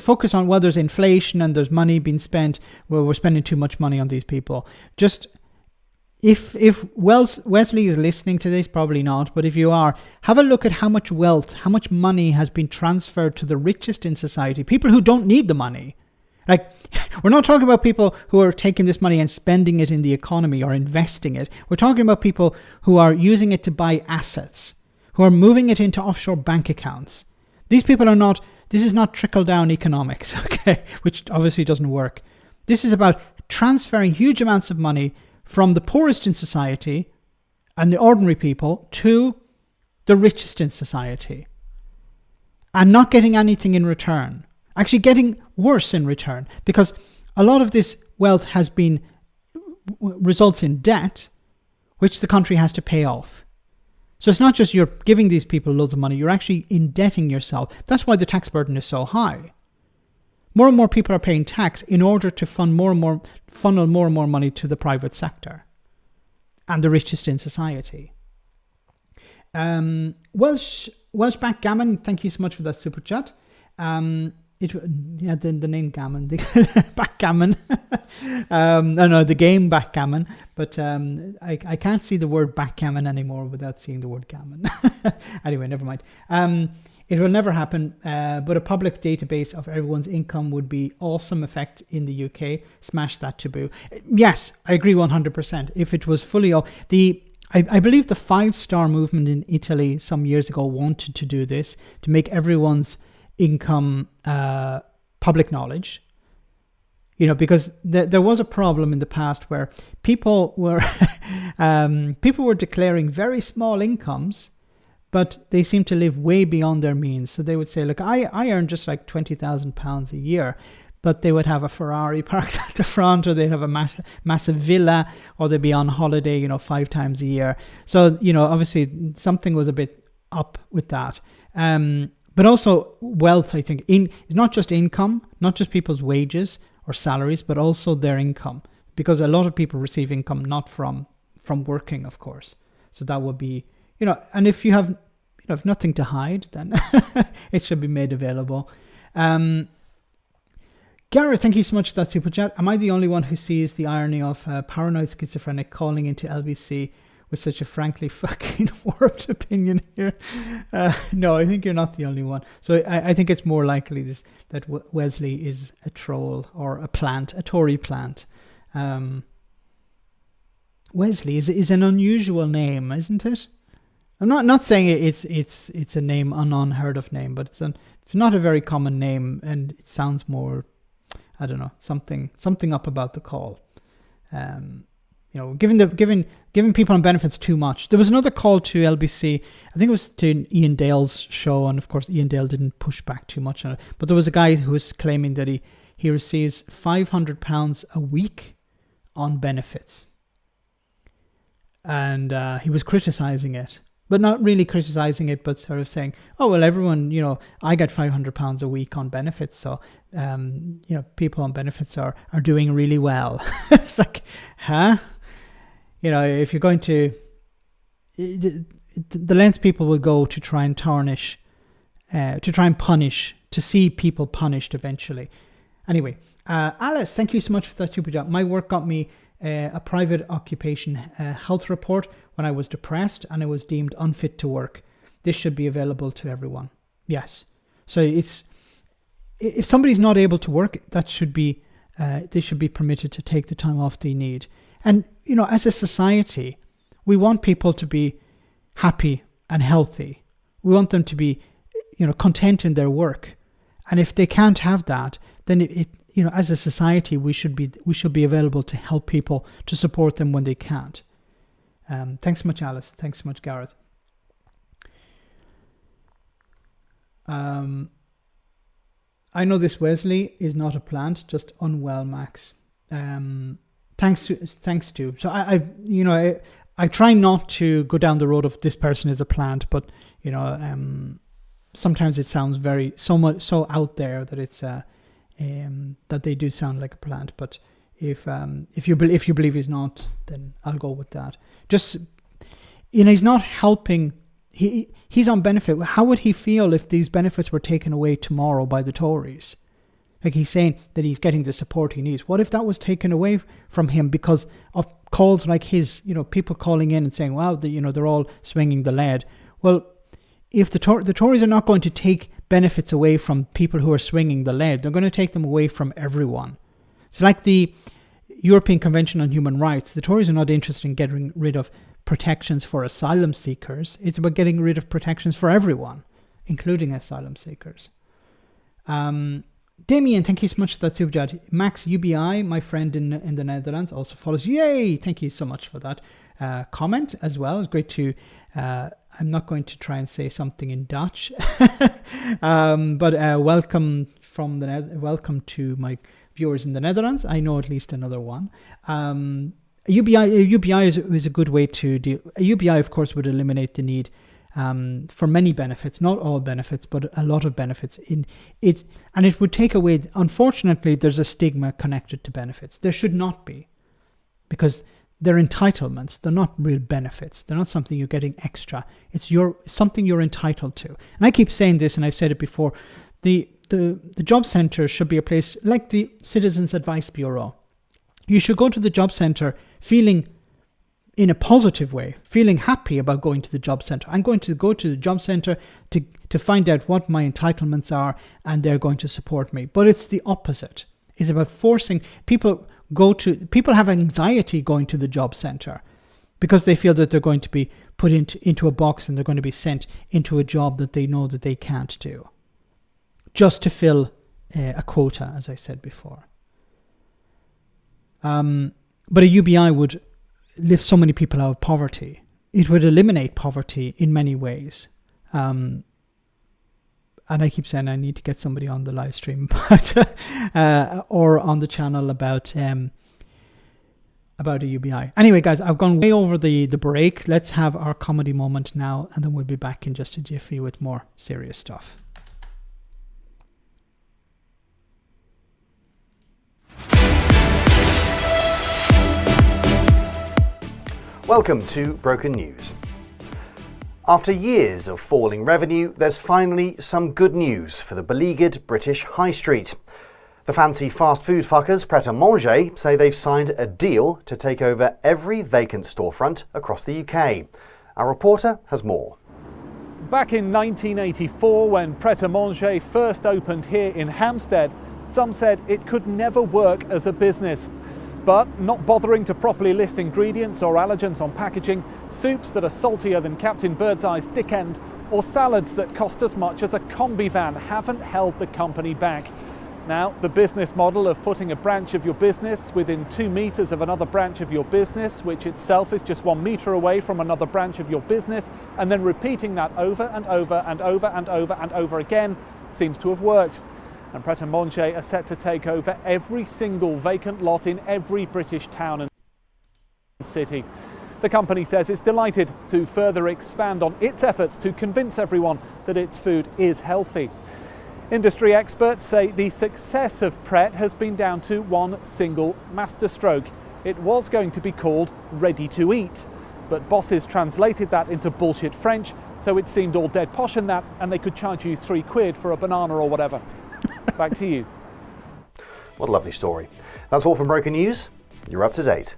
focus on, well, there's inflation and there's money being spent. Well, we're spending too much money on these people. Just if Wesley is listening to this, probably not. But if you are, have a look at how much wealth, how much money has been transferred to the richest in society. People who don't need the money. Like, we're not talking about people who are taking this money and spending it in the economy or investing it. We're talking about people who are using it to buy assets, who are moving it into offshore bank accounts. These people this is not trickle-down economics, okay, which obviously doesn't work. This is about transferring huge amounts of money from the poorest in society and the ordinary people to the richest in society and not getting anything in return. Actually getting worse in return, because a lot of this wealth results in debt, which the country has to pay off. So it's not just you're giving these people loads of money, you're actually indebting yourself. That's why the tax burden is so high. More and more people are paying tax in order to funnel more and more money to the private sector and the richest in society. Welsh Backgammon, thank you so much for that super chat. The name Gammon, backgammon. The game backgammon. But I can't see the word backgammon anymore without seeing the word gammon. Anyway, never mind. It will never happen. But a public database of everyone's income would be awesome effect in the UK. Smash that taboo. Yes, I agree 100%. If it was fully I believe the 5-star movement in Italy some years ago wanted to do this to make everyone's income public knowledge, because there was a problem in the past where people were declaring very small incomes, but they seem to live way beyond their means. So they would say, look, I earn just like £20,000 a year, but they would have a Ferrari parked at the front, or they'd have a massive villa, or they'd be on holiday, 5 times a year. So, obviously something was a bit up with that. But also wealth, I think, is not just income, not just people's wages or salaries, but also their income, because a lot of people receive income not from working, of course. So that would be, and if you have nothing to hide, then it should be made available. Gareth, thank you so much for that super chat. Am I the only one who sees the irony of paranoid schizophrenic calling into LBC with such a frankly fucking warped opinion here? No, I think you're not the only one. So I think it's more likely that Wesley is a troll or a Tory plant. Wesley is an unusual name, isn't it? I'm not saying it's a name, an unheard of name, but it's not a very common name, and it sounds more, I don't know, something up about the call. Giving people on benefits too much. There was another call to LBC. I think it was to Ian Dale's show, and of course Ian Dale didn't push back too much on it. But there was a guy who was claiming that he receives £500 a week on benefits, and he was criticizing it. But not really criticizing it, but sort of saying, oh, well, everyone, I get £500 a week on benefits. So, people on benefits are doing really well. It's like, huh? If you're going to, the lengths people will go to try and tarnish, to try and punish, to see people punished eventually. Anyway, Alice, thank you so much for that super chat. My work got me a private occupation health report when I was depressed and I was deemed unfit to work. This should be available to everyone. Yes. So if somebody's not able to work, they should be permitted to take the time off they need. And, as a society, we want people to be happy and healthy. We want them to be, content in their work. And if they can't have that, then as a society, we should be available to help people, to support them when they can't. Thanks so much, Alice. Thanks so much, Gareth. I know this Wesley is not a plant, just unwell, Max. Thanks to. So I try not to go down the road of this person is a plant, but sometimes it sounds so out there that it's that they do sound like a plant. But if you believe he's not, then I'll go with that. Just he's not helping. He's on benefit. How would he feel if these benefits were taken away tomorrow by the Tories? Like, he's saying that he's getting the support he needs. What if that was taken away from him because of calls like his? People calling in and saying, "Well, they're all swinging the lead." Well, if the Tories are not going to take benefits away from people who are swinging the lead, they're going to take them away from everyone. It's like the European Convention on Human Rights. The Tories are not interested in getting rid of protections for asylum seekers. It's about getting rid of protections for everyone, including asylum seekers. Damien, thank you so much for that super chat. Max UBI, my friend in the Netherlands, also follows. Yay! Thank you so much for that comment as well. It's great to. I'm not going to try and say something in Dutch, but welcome welcome to my viewers in the Netherlands. I know at least another one. UBI is a good way to deal. UBI, of course, would eliminate the need for many benefits, not all benefits, but a lot of benefits in it, and it would take away. Unfortunately, there's a stigma connected to benefits. There should not be, because they're entitlements. They're not real benefits. They're not something you're getting extra. It's something you're entitled to. And I keep saying this, and I've said it before. The job centre should be a place like the Citizens Advice Bureau. You should go to the job centre feeling in a positive way, feeling happy about going to the job centre. I'm going to go to the job centre to find out what my entitlements are, and they're going to support me. But it's the opposite. It's about forcing people. People have anxiety going to the job centre because they feel that they're going to be put into a box and they're going to be sent into a job that they know that they can't do, just to fill a quota, as I said before. But a UBI would lift so many people out of poverty. It would eliminate poverty in many ways. And I keep saying I need to get somebody on the live stream, but or on the channel about a UBI. Anyway, guys, I've gone way over the break. Let's have our comedy moment now, and then we'll be back in just a jiffy with more serious stuff.
Welcome to Broken News. After years of falling revenue, there's finally some good news for the beleaguered British High Street. The fancy fast food fuckers Pret a Manger say they've signed a deal to take over every vacant storefront across the UK. Our reporter has more.
Back in 1984, when Pret a Manger first opened here in Hampstead, some said it could never work as a business. But not bothering to properly list ingredients or allergens on packaging, soups that are saltier than Captain Birdseye's dick end, or salads that cost as much as a combi van haven't held the company back. Now, the business model of putting a branch of your business within 2 meters of another branch of your business, which itself is just 1 meter away from another branch of your business, and then repeating that over and over and over and over and over again, seems to have worked. And Pret a Manger are set to take over every single vacant lot in every British town and city. The company says it's delighted to further expand on its efforts to convince everyone that its food is healthy. Industry experts say the success of Pret has been down to one single masterstroke. It was going to be called Ready to Eat, but bosses translated that into bullshit French, so it seemed all dead posh in that, and they could charge you £3 for a banana or whatever. Back to you.
What a lovely story. That's all from Broken News. You're up to date.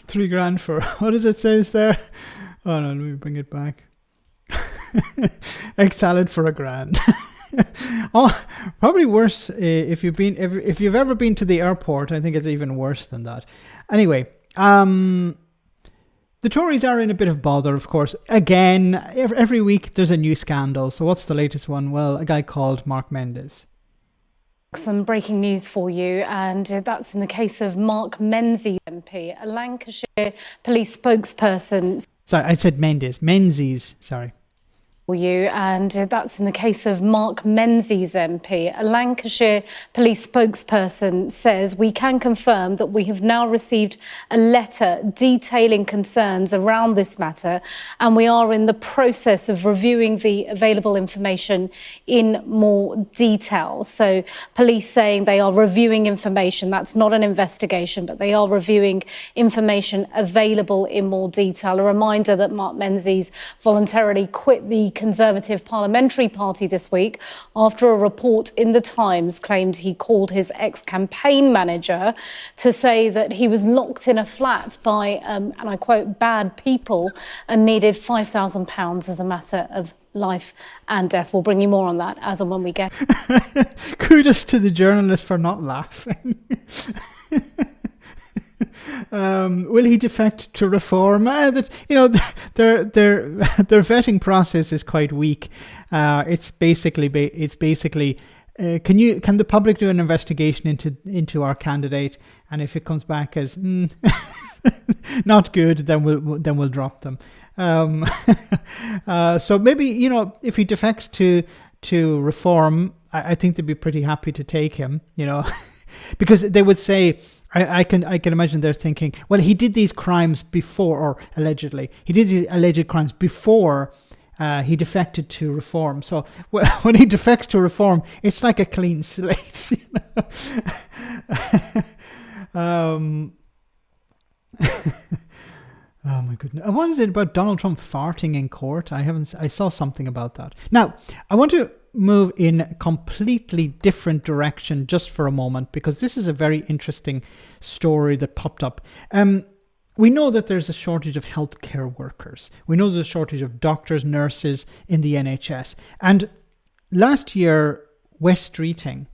£3,000 for, what does it say there? Oh no, let me bring it back. Egg salad for £1,000. Oh, probably worse if you've ever been to the airport. I think it's even worse than that. Anyway, the Tories are in a bit of bother, of course. Again, every week there's a new scandal. So what's the latest one? Well, a guy called Mark Menzies.
Some breaking news for you, and that's in the case of Mark Menzies MP, a Lancashire police spokesperson.
Sorry, I said Menzies, sorry.
For you, and that's in the case of Mark Menzies MP. A Lancashire police spokesperson says, "We can confirm that we have now received a letter detailing concerns around this matter, and we are in the process of reviewing the available information in more detail." So police saying they are reviewing information. That's not an investigation, but they are reviewing information available in more detail. A reminder that Mark Menzies voluntarily quit the Conservative Parliamentary Party this week after a report in The Times claimed he called his ex-campaign manager to say that he was locked in a flat by, and I quote, bad people and needed £5,000 as a matter of life and death. We'll bring you more on that as and when we get.
Kudos to the journalist for not laughing. Will he defect to reform? Their vetting process is quite weak. It's basically can the public do an investigation into our candidate, and if it comes back as not good, then we'll drop them. So maybe if he defects to reform, I think they'd be pretty happy to take him. Because they would say. I can imagine they're thinking, well, he did these crimes before, or allegedly, he did these alleged crimes before he defected to reform. So when he defects to reform, it's like a clean slate. Oh my goodness! And what is it about Donald Trump farting in court? I saw something about that. Now I want to move in a completely different direction just for a moment, because this is a very interesting story that popped up. We know that there's a shortage of healthcare workers. We know there's a shortage of doctors, nurses in the NHS. And last year, West Streeting,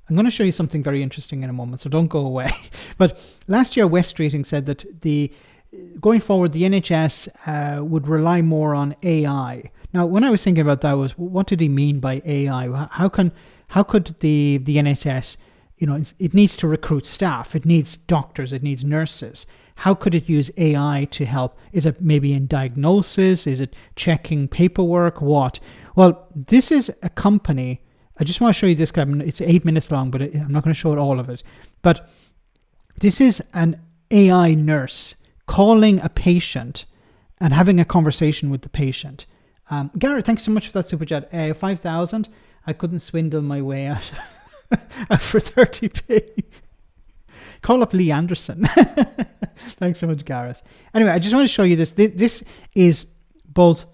I'm going to show you something very interesting in a moment, so don't go away. But last year, West Streeting said that going forward, the NHS would rely more on AI Now, when I was thinking about that, was what did he mean by AI? How could the NHS, it needs to recruit staff, it needs doctors, it needs nurses. How could it use AI to help? Is it maybe in diagnosis? Is it checking paperwork? What? Well, this is a company. I just want to show you this. It's 8 minutes long, but I'm not going to show it all of it. But this is an AI nurse calling a patient and having a conversation with the patient. Garrett, thanks so much for that super chat. 5,000. I couldn't swindle my way out for 30p. Call up Lee Anderson. Thanks so much, Gareth. Anyway, I just want to show you this. This is both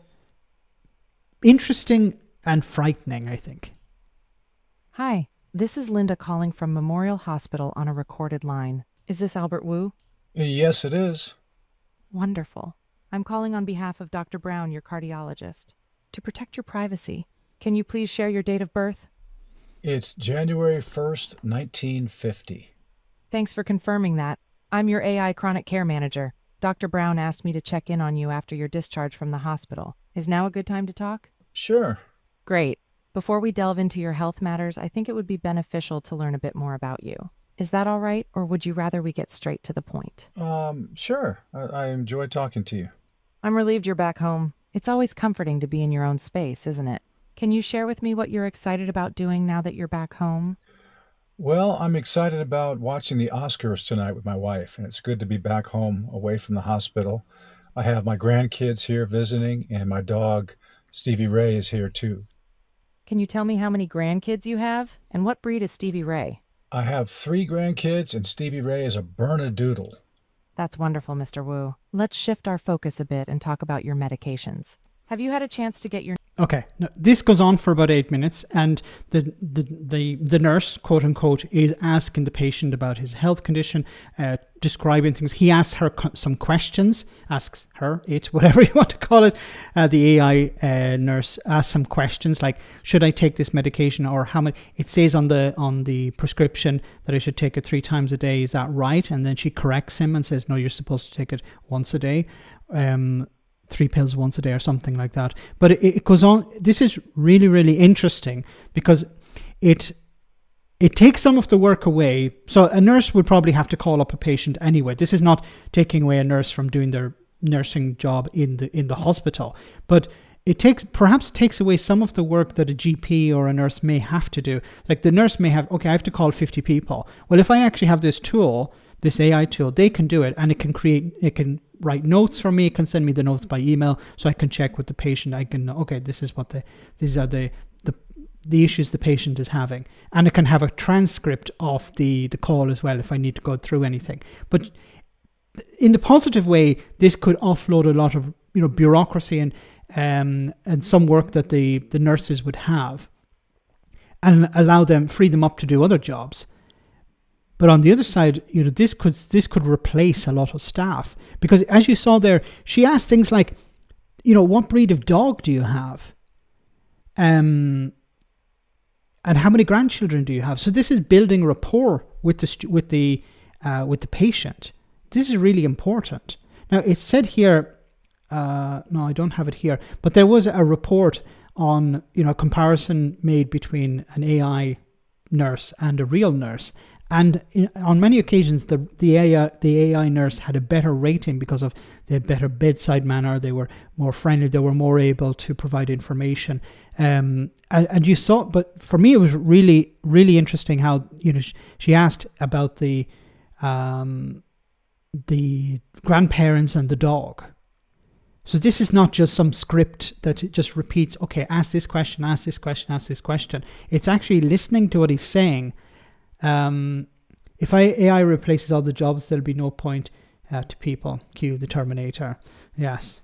interesting and frightening, I think.
Hi, this is Linda calling from Memorial Hospital on a recorded line. Is this Albert Wu?
Yes, it is.
Wonderful. I'm calling on behalf of Dr. Brown, your cardiologist. To protect your privacy, can you please share your date of birth?
It's January 1st, 1950.
Thanks for confirming that. I'm your AI chronic care manager. Dr. Brown asked me to check in on you after your discharge from the hospital. Is now a good time to talk?
Sure.
Great. Before we delve into your health matters, I think it would be beneficial to learn a bit more about you. Is that all right, or would you rather we get straight to the point?
Sure. I enjoy talking to you.
I'm relieved you're back home. It's always comforting to be in your own space, isn't it? Can you share with me what you're excited about doing now that you're back home?
Well, I'm excited about watching the Oscars tonight with my wife, and it's good to be back home away from the hospital. I have my grandkids here visiting, and my dog, Stevie Ray, is here too.
Can you tell me how many grandkids you have, and what breed is Stevie Ray?
I have 3 grandkids, and Stevie Ray is a Bernedoodle.
That's wonderful, Mr. Wu. Let's shift our focus a bit and talk about your medications. Have you had a chance to get your...
Okay, now, this goes on for about 8 minutes, and the nurse, quote unquote, is asking the patient about his health condition, describing things. He asks her some questions, asks her, it, whatever you want to call it. The AI nurse asks some questions like, should I take this medication, or how many? It says on the prescription that I should take it 3 times a day. Is that right? And then she corrects him and says, no, you're supposed to take it once a day. 3 pills once a day or something like that. But it goes on. This is really, really interesting because it takes some of the work away. So a nurse would probably have to call up a patient anyway. This is not taking away a nurse from doing their nursing job in the hospital, but it perhaps takes away some of the work that a GP or a nurse may have to do. Like the nurse may have, okay, I have to call 50 people. Well, if I actually have this tool, this AI tool, they can do it, and it can write notes for me. It can send me the notes by email, so I can check with the patient. I can know, okay, these are the issues the patient is having, and it can have a transcript of the call as well if I need to go through anything. But in the positive way, this could offload a lot of bureaucracy and some work that the nurses would have, and free them up to do other jobs. But on the other side, this could replace a lot of staff, because as you saw there, she asked things like, what breed of dog do you have, and how many grandchildren do you have? So this is building rapport with the patient. This is really important. Now it's said here, no, I don't have it here, but there was a report on comparison made between an AI nurse and a real nurse. And on many occasions, the AI nurse had a better rating because they had better bedside manner. They were more friendly. They were more able to provide information. And you saw, but for me, it was really, really interesting how she asked about the grandparents and the dog. So this is not just some script that it just repeats. Okay, ask this question, ask this question, ask this question. It's actually listening to what he's saying. If AI replaces all the jobs, there'll be no point to people. Cue the Terminator. Yes.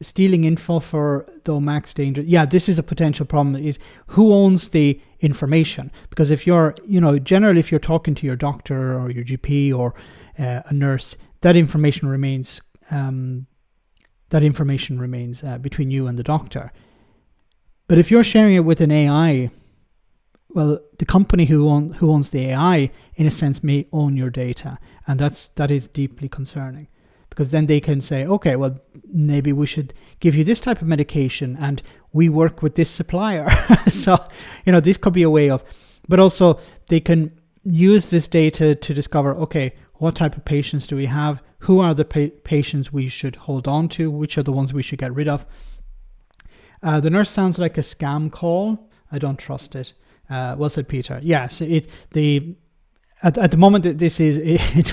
Stealing info for the max danger. Yeah, this is a potential problem. Is who owns the information? Because if you're, generally if you're talking to your doctor or your GP or a nurse, that information remains between you and the doctor. But if you're sharing it with an AI, well, the company who owns the AI, in a sense, may own your data, and that is deeply concerning. because then they can say, okay, well, maybe we should give you this type of medication and we work with this supplier. So, this could be a way of, but also they can use this data to discover, okay, what type of patients do we have? Who are the patients we should hold on to? Which are the ones we should get rid of? The nurse sounds like a scam call. I don't trust it. Well said, Peter. Yes, at the moment it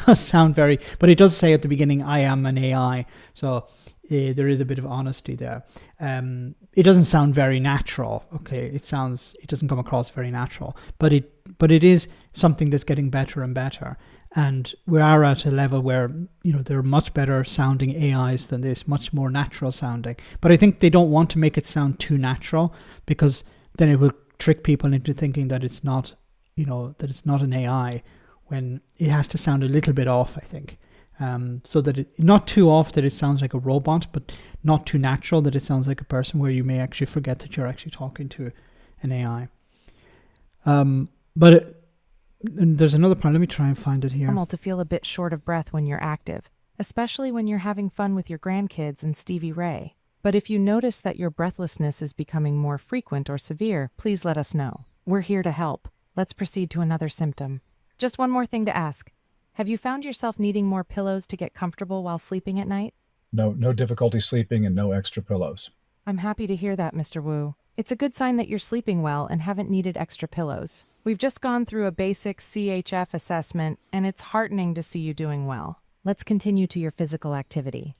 does sound very, but it does say at the beginning, I am an AI. So there is a bit of honesty there. It doesn't sound very natural. Okay, it doesn't come across very natural, but it is something that's getting better and better. And we are at a level where, there are much better sounding AIs than this, much more natural sounding. But I think they don't want to make it sound too natural, because then it will trick people into thinking that it's not, that it's not an AI, when it has to sound a little bit off, I think. So that not too off that it sounds like a robot, but not too natural that it sounds like a person, where you may actually forget that you're actually talking to an AI. And there's another part. Let me try and find it here.
Normal to feel a bit short of breath when you're active, especially when you're having fun with your grandkids and Stevie Ray. But if you notice that your breathlessness is becoming more frequent or severe, please let us know. We're here to help. Let's proceed to another symptom. Just one more thing to ask. Have you found yourself needing more pillows to get comfortable while sleeping at night?
No difficulty sleeping and no extra pillows.
I'm happy to hear that, Mr. Wu. It's a good sign that you're sleeping well and haven't needed extra pillows. We've just gone through a basic CHF assessment, and it's heartening to see you doing well. Let's continue to your physical activity.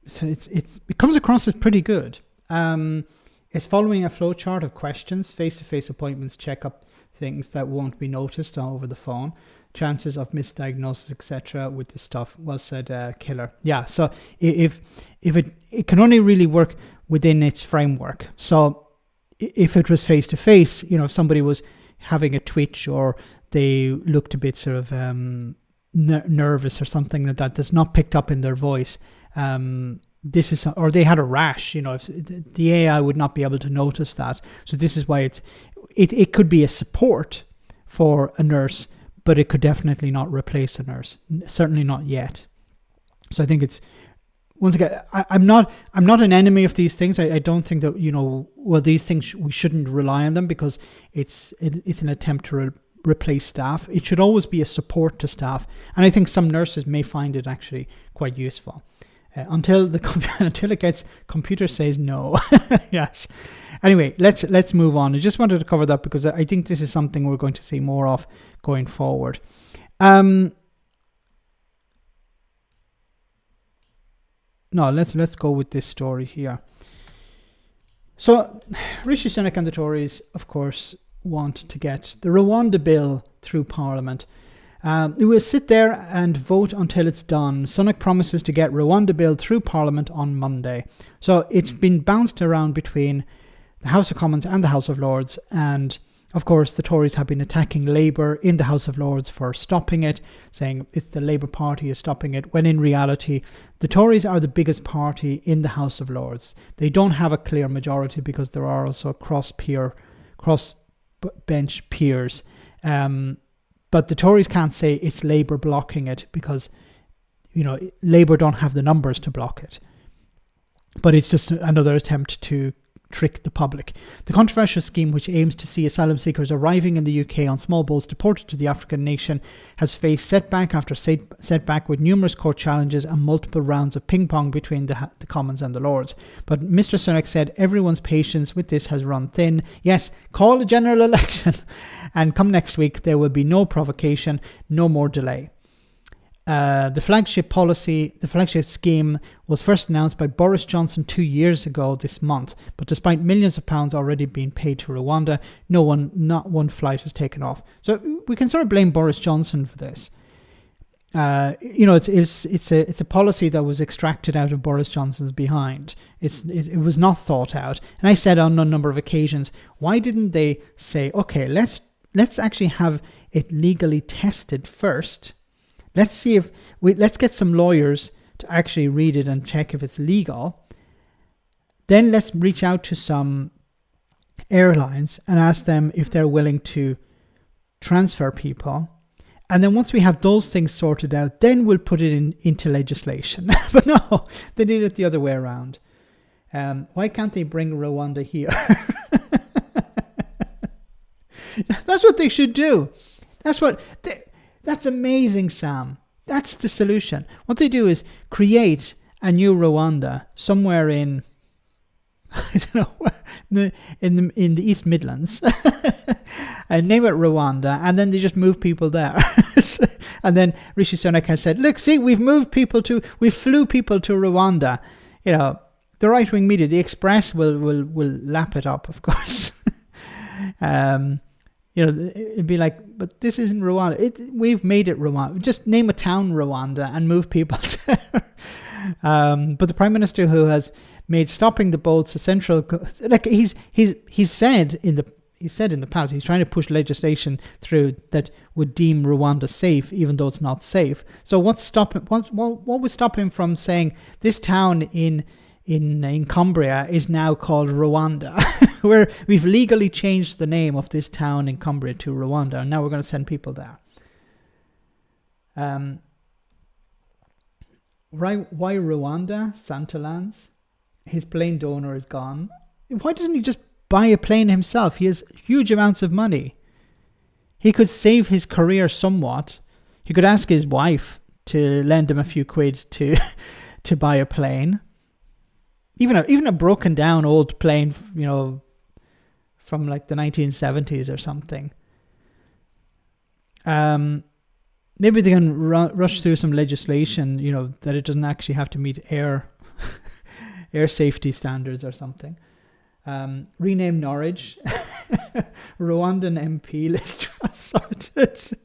So it comes across as pretty good. It's following a flow chart of questions, face-to-face appointments, checkup, things that won't be noticed over the phone, chances of misdiagnosis, etc. with this stuff. Was said, killer. Yeah. So if it can only really work within its framework. So if it was face-to-face, if somebody was having a twitch or they looked a bit sort of nervous or something like that, that's not picked up in their voice. Or they had a rash, if the AI would not be able to notice that. So this is why it could be a support for a nurse, but it could definitely not replace a nurse. Certainly not yet. So I think it's, once again, I'm not an enemy of these things. I don't think that, these things, we shouldn't rely on them because it's an attempt to replace staff. It should always be a support to staff. And I think some nurses may find it actually quite useful. Until it gets computer says no. Yes. Anyway, let's move on. I just wanted to cover that because I think this is something we're going to see more of going forward. No, let's go with this story here. So, Rishi Sunak and the Tories, of course, want to get the Rwanda bill through Parliament. It will sit there and vote until it's done. Sunak promises to get Rwanda bill through Parliament on Monday. So it's been bounced around between the House of Commons and the House of Lords, and of course the Tories have been attacking Labour in the House of Lords for stopping it, saying it's the Labour Party is stopping it, when in reality the Tories are the biggest party in the House of Lords. They don't have a clear majority because there are also cross-bench peers. But the Tories can't say it's Labour blocking it because, Labour don't have the numbers to block it. But it's just another attempt to trick the public. The controversial scheme, which aims to see asylum seekers arriving in the UK on small boats deported to the African nation, has faced setback after setback with numerous court challenges and multiple rounds of ping-pong between the Commons and the Lords. But Mr Sunak said everyone's patience with this has run thin. Yes, call a general election. And come next week, there will be no provocation, no more delay. The flagship scheme was first announced by Boris Johnson 2 years ago this month, but despite millions of pounds already being paid to Rwanda, not one flight has taken off. So we can sort of blame Boris Johnson for this. It's a policy that was extracted out of Boris Johnson's behind. It was not thought out. And I said on a number of occasions, why didn't they say, okay, let's actually have it legally tested first. Let's see let's get some lawyers to actually read it and check if it's legal. Then let's reach out to some airlines and ask them if they're willing to transfer people. And then once we have those things sorted out, then we'll put it into legislation. But no, they did it the other way around. Why can't they bring Rwanda here? That's what they should do. That's amazing, Sam. That's the solution. What they do is create a new Rwanda somewhere in, I don't know, in the East Midlands, and name it Rwanda, and then they just move people there. And then Rishi Sunak has said, "Look, see, we flew people to Rwanda." You know, the right-wing media, the Express, will lap it up, of course. You know, it'd be like, but this isn't Rwanda. We've made it Rwanda. Just name a town Rwanda and move people there. But the Prime Minister, who has made stopping the boats a central, like he's said in the past, he's trying to push legislation through that would deem Rwanda safe, even though it's not safe. So what would stop him from saying this town in Cumbria is now called Rwanda, where we've legally changed the name of this town in Cumbria to Rwanda, and now we're going to send people there. Why Rwanda? Santalands. His plane donor is gone. Why doesn't he just buy a plane himself? He has huge amounts of money. He could save his career somewhat. He could ask his wife to lend him a few quid to buy a plane. Even a broken down old plane, you know, from like the 1970s or something. Maybe they can rush through some legislation, you know, that it doesn't actually have to meet air safety standards or something. Rename Norwich. Rwandan MP list sorted.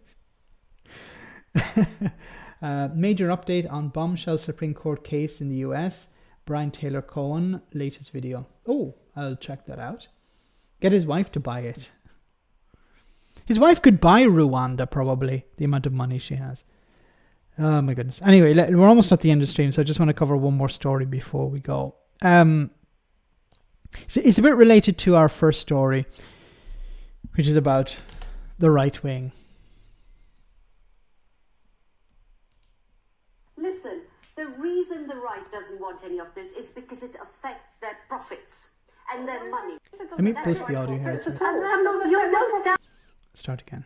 Major update on bombshell Supreme Court case in the US. Brian Taylor Cohen, latest video. Oh, I'll check that out. Get his wife to buy it. His wife could buy Rwanda, probably, the amount of money she has. Oh my goodness. Anyway, we're almost at the end of the stream, so I just want to cover one more story before we go. So it's a bit related to our first story, which is about the right wing.
Listen, the reason the right doesn't want any of this is because it affects their profits and their money.
Let me boost the audio here. Start again.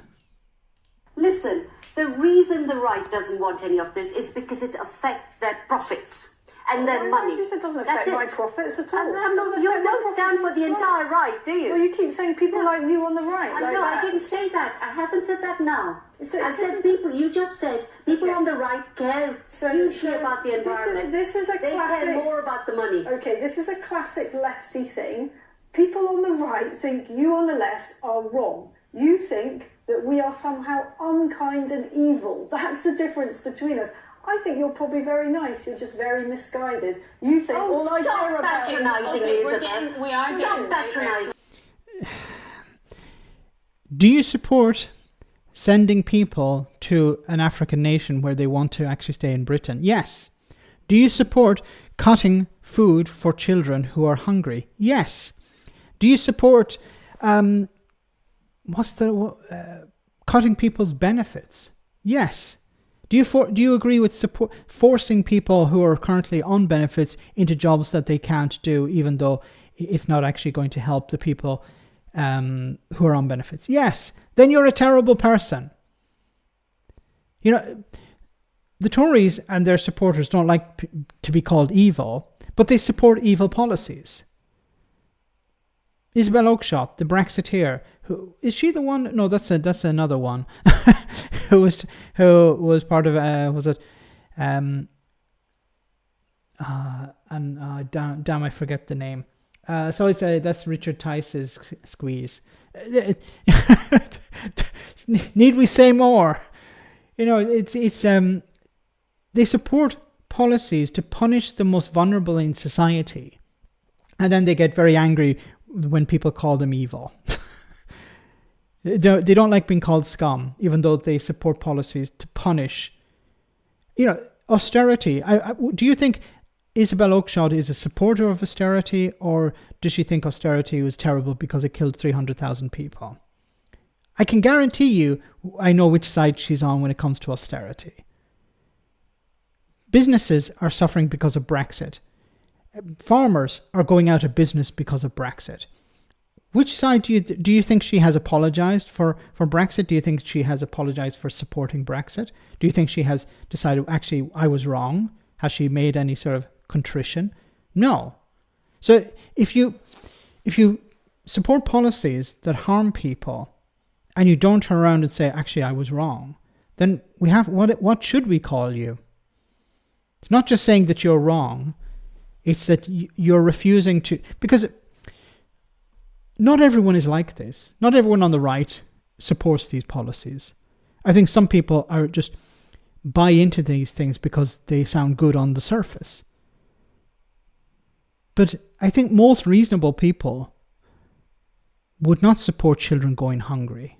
Listen, the reason the right doesn't want any of this is because it affects their profits and their money.
It doesn't affect my profits at all.
You don't stand for the entire right, do you?
Well, you keep saying people like you on the right.
I didn't say that. I haven't said that now. I've said people. You just said people on the right care hugely about the environment.
This is a
they
classic.
Care more about the money.
Okay, this is a classic lefty thing. People on the right think you on the left are wrong. You think that we are somehow unkind and evil. That's the difference between us. I think you're probably very nice. You're just very misguided. You think all I care about is
Stop patronising.
Do you support sending people to an African nation where they want to actually stay in Britain? Yes. Do you support cutting food for children who are hungry? Yes. Do you support cutting people's benefits? Yes. Do you agree with forcing people who are currently on benefits into jobs that they can't do, even though it's not actually going to help the people who are on benefits? Yes. Then you're a terrible person. You know, the Tories and their supporters don't like to be called evil, but they support evil policies. Isabel Oakeshott, the Brexiteer, who is she the one? No, that's another one. who was part of damn, I forget the name. So that's Richard Tice's squeeze. Need we say more? You know, it's they support policies to punish the most vulnerable in society, and then they get very angry when people call them evil. They don't like being called scum, even though they support policies to punish. You know, austerity. Do you think Isabel Oakeshott is a supporter of austerity, or does she think austerity was terrible because it killed 300,000 people? I can guarantee you I know which side she's on when it comes to austerity. Businesses are suffering because of Brexit. Farmers are going out of business because of Brexit. Which side do you think she has apologised for Brexit? Do you think she has apologised for supporting Brexit? Do you think she has decided, actually, I was wrong? Has she made any sort of contrition? No. So if you support policies that harm people and you don't turn around and say, actually, I was wrong, then we have what should we call you? It's not just saying that you're wrong. It's that you're refusing to, because not everyone is like this. Not everyone on the right supports these policies. I think some people are just buy into these things because they sound good on the surface. But I think most reasonable people would not support children going hungry.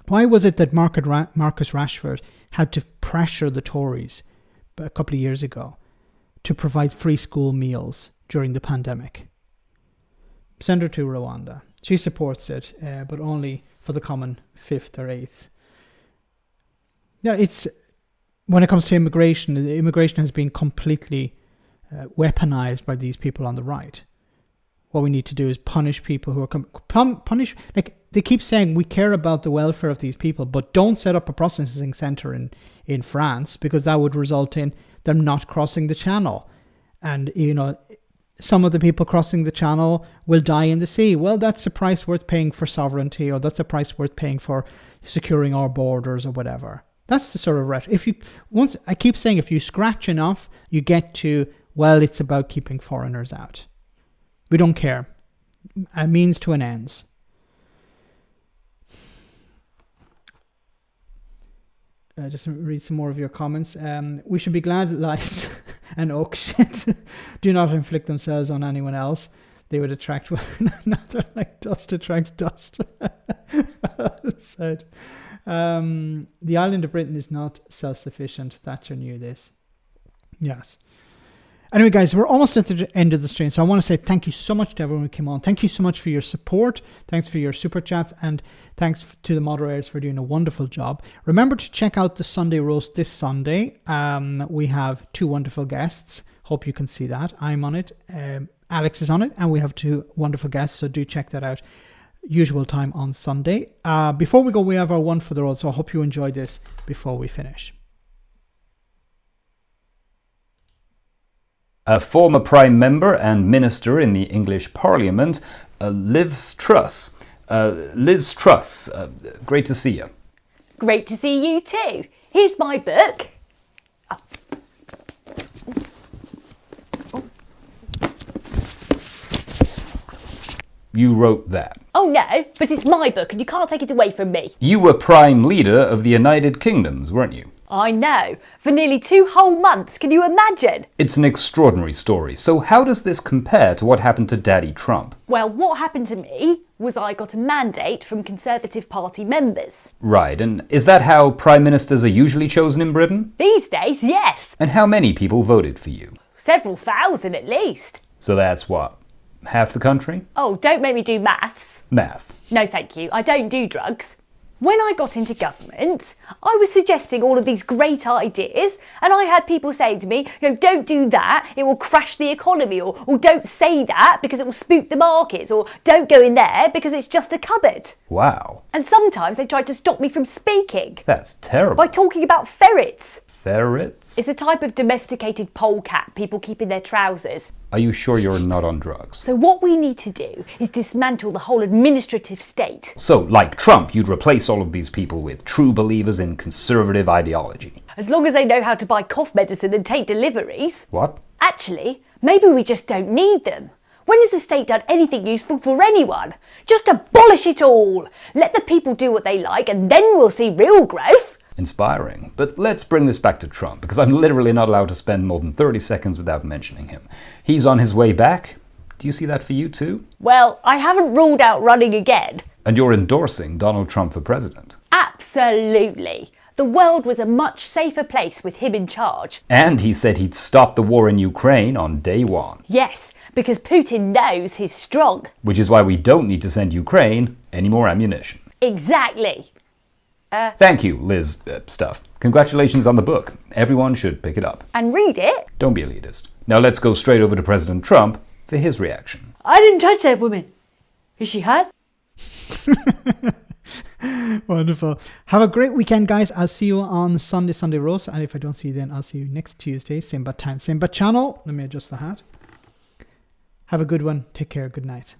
Why was it that Marcus Rashford had to pressure the Tories a couple of years ago to provide free school meals during the pandemic? Send her to Rwanda. She supports it, but only for the common fifth or eighth. Yeah, it's when it comes to immigration. Immigration has been completely weaponized by these people on the right. What we need to do is punish people who are punish. Like they keep saying, we care about the welfare of these people, but don't set up a processing center in France, because that would result in them not crossing the channel, and some of the people crossing the channel will die in the sea. Well, that's a price worth paying for sovereignty, or that's a price worth paying for securing our borders, or whatever. That's the sort of rhetoric. I keep saying, if you scratch enough, you get to, well, it's about keeping foreigners out. We don't care. A means to an ends. Just read some more of your comments. We should be glad lies and oak shit do not inflict themselves on anyone else. They would attract one another like dust attracts dust. Said. The island of Britain is not self-sufficient. Thatcher knew this. Yes. Anyway, guys, we're almost at the end of the stream, so I want to say thank you so much to everyone who came on. Thank you so much for your support. Thanks for your super chats, and thanks to the moderators for doing a wonderful job. Remember to check out the Sunday roast this Sunday. We have 2 wonderful guests. Hope you can see that. I'm on it. Alex is on it, and we have 2 wonderful guests, so do check that out. Usual time on Sunday. Before we go, we have our one for the road, so I hope you enjoy this before we finish.
A former Prime Member and Minister in the English Parliament, Liz Truss. Liz Truss, great to see you.
Great to see you too. Here's my book.
You wrote that.
Oh no, but it's my book and you can't take it away from me.
You were Prime Leader of the United Kingdoms, weren't you?
I know. For nearly 2 whole months, can you imagine?
It's an extraordinary story. So how does this compare to what happened to Daddy Trump?
Well, what happened to me was I got a mandate from Conservative Party members.
Right, and is that how Prime Ministers are usually chosen in Britain?
These days, yes.
And how many people voted for you?
Several thousand at least.
So that's what? Half the country?
Oh, don't make me do maths.
Math.
No, thank you. I don't do drugs. When I got into government, I was suggesting all of these great ideas, and I had people saying to me, don't do that, it will crash the economy, or don't say that because it will spook the markets, or don't go in there because it's just a cupboard.
Wow.
And sometimes they tried to stop me from speaking.
That's terrible.
By talking about ferrets.
Ferrets?
It's a type of domesticated polecat people keep in their trousers.
Are you sure you're not on drugs?
So what we need to do is dismantle the whole administrative state.
So, like Trump, you'd replace all of these people with true believers in conservative ideology.
As long as they know how to buy cough medicine and take deliveries.
What?
Actually, maybe we just don't need them. When has the state done anything useful for anyone? Just abolish it all. Let the people do what they like and then we'll see real growth.
Inspiring. But let's bring this back to Trump, because I'm literally not allowed to spend more than 30 seconds without mentioning him. He's on his way back. Do you see that for you too?
Well, I haven't ruled out running again.
And you're endorsing Donald Trump for president?
Absolutely. The world was a much safer place with him in charge.
And he said he'd stop the war in Ukraine on day 1.
Yes, because Putin knows he's strong.
Which is why we don't need to send Ukraine any more ammunition.
Exactly.
Thank you, Liz stuff. Congratulations on the book. Everyone should pick it up.
And read it.
Don't be elitist. Now let's go straight over to President Trump for his reaction.
I didn't touch that woman. Is she hot?
Wonderful. Have a great weekend, guys. I'll see you on Sunday roast. And if I don't see you then, I'll see you next Tuesday. Same bad time, same bad channel. Let me adjust the hat. Have a good one. Take care. Good night.